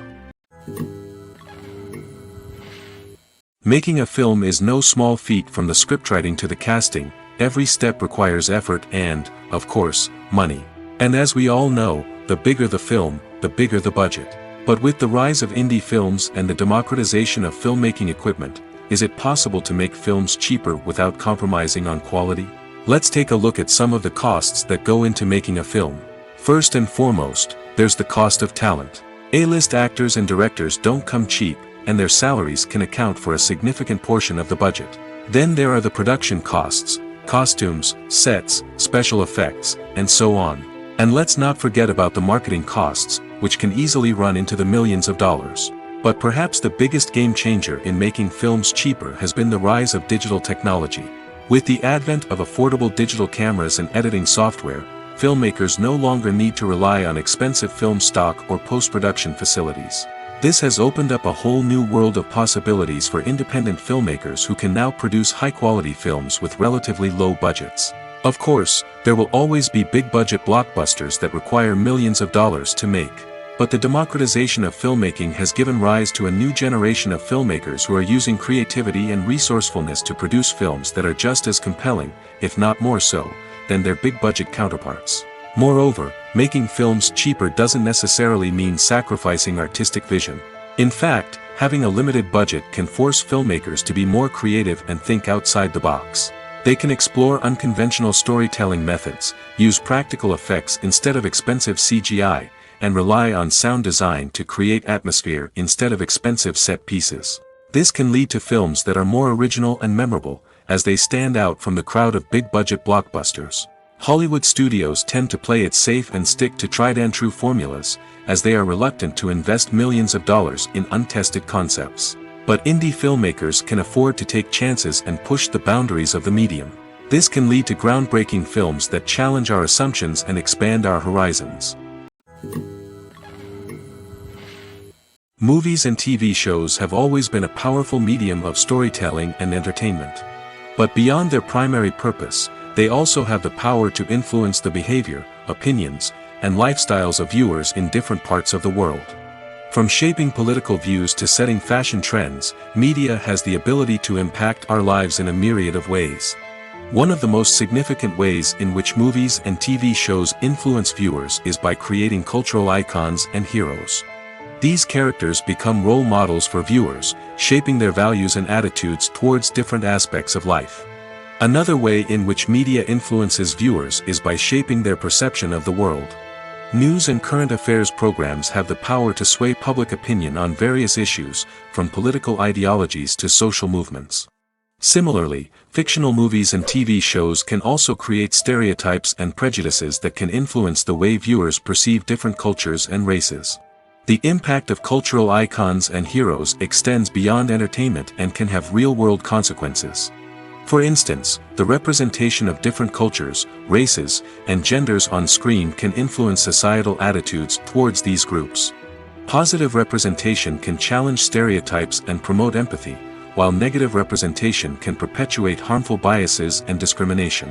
Making a film is no small feat. From the scriptwriting to the casting, every step requires effort and, of course, money. And as we all know, the bigger the film, the bigger the budget. But with the rise of indie films and the democratization of filmmaking equipment, is it possible to make films cheaper without compromising on quality? Let's take a look at some of the costs that go into making a film. First and foremost, there's the cost of talent. A-list actors and directors don't come cheap, and their salaries can account for a significant portion of the budget. Then there are the production costs, costumes, sets, special effects, and so on. And let's not forget about the marketing costs, which can easily run into the millions of dollars. But perhaps the biggest game changer in making films cheaper has been the rise of digital technology. With the advent of affordable digital cameras and editing software, filmmakers no longer need to rely on expensive film stock or post-production facilities. This has opened up a whole new world of possibilities for independent filmmakers who can now produce high-quality films with relatively low budgets. Of course, there will always be big-budget blockbusters that require millions of dollars to make. But the democratization of filmmaking has given rise to a new generation of filmmakers who are using creativity and resourcefulness to produce films that are just as compelling, if not more so, than their big-budget counterparts. Moreover, making films cheaper doesn't necessarily mean sacrificing artistic vision. In fact, having a limited budget can force filmmakers to be more creative and think outside the box. They can explore unconventional storytelling methods, use practical effects instead of expensive CGI, and rely on sound design to create atmosphere instead of expensive set pieces. This can lead to films that are more original and memorable, as they stand out from the crowd of big-budget blockbusters. Hollywood studios tend to play it safe and stick to tried-and-true formulas, as they are reluctant to invest millions of dollars in untested concepts. But indie filmmakers can afford to take chances and push the boundaries of the medium. This can lead to groundbreaking films that challenge our assumptions and expand our horizons. Movies and TV shows have always been a powerful medium of storytelling and entertainment. But beyond their primary purpose, they also have the power to influence the behavior, opinions, and lifestyles of viewers in different parts of the world. From shaping political views to setting fashion trends, media has the ability to impact our lives in a myriad of ways. One of the most significant ways in which movies and TV shows influence viewers is by creating cultural icons and heroes. These characters become role models for viewers, shaping their values and attitudes towards different aspects of life. Another way in which media influences viewers is by shaping their perception of the world. News and current affairs programs have the power to sway public opinion on various issues, from political ideologies to social movements. Similarly, fictional movies and TV shows can also create stereotypes and prejudices that can influence the way viewers perceive different cultures and races. The impact of cultural icons and heroes extends beyond entertainment and can have real-world consequences. For instance, the representation of different cultures, races, and genders on screen can influence societal attitudes towards these groups. Positive representation can challenge stereotypes and promote empathy, while negative representation can perpetuate harmful biases and discrimination.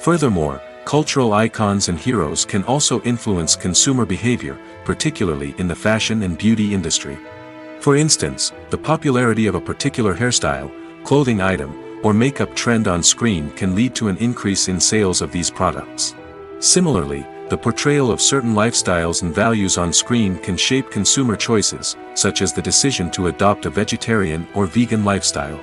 Furthermore, cultural icons and heroes can also influence consumer behavior, particularly in the fashion and beauty industry. For instance, the popularity of a particular hairstyle, clothing item, or makeup trend on screen can lead to an increase in sales of these products. Similarly, the portrayal of certain lifestyles and values on screen can shape consumer choices, such as the decision to adopt a vegetarian or vegan lifestyle.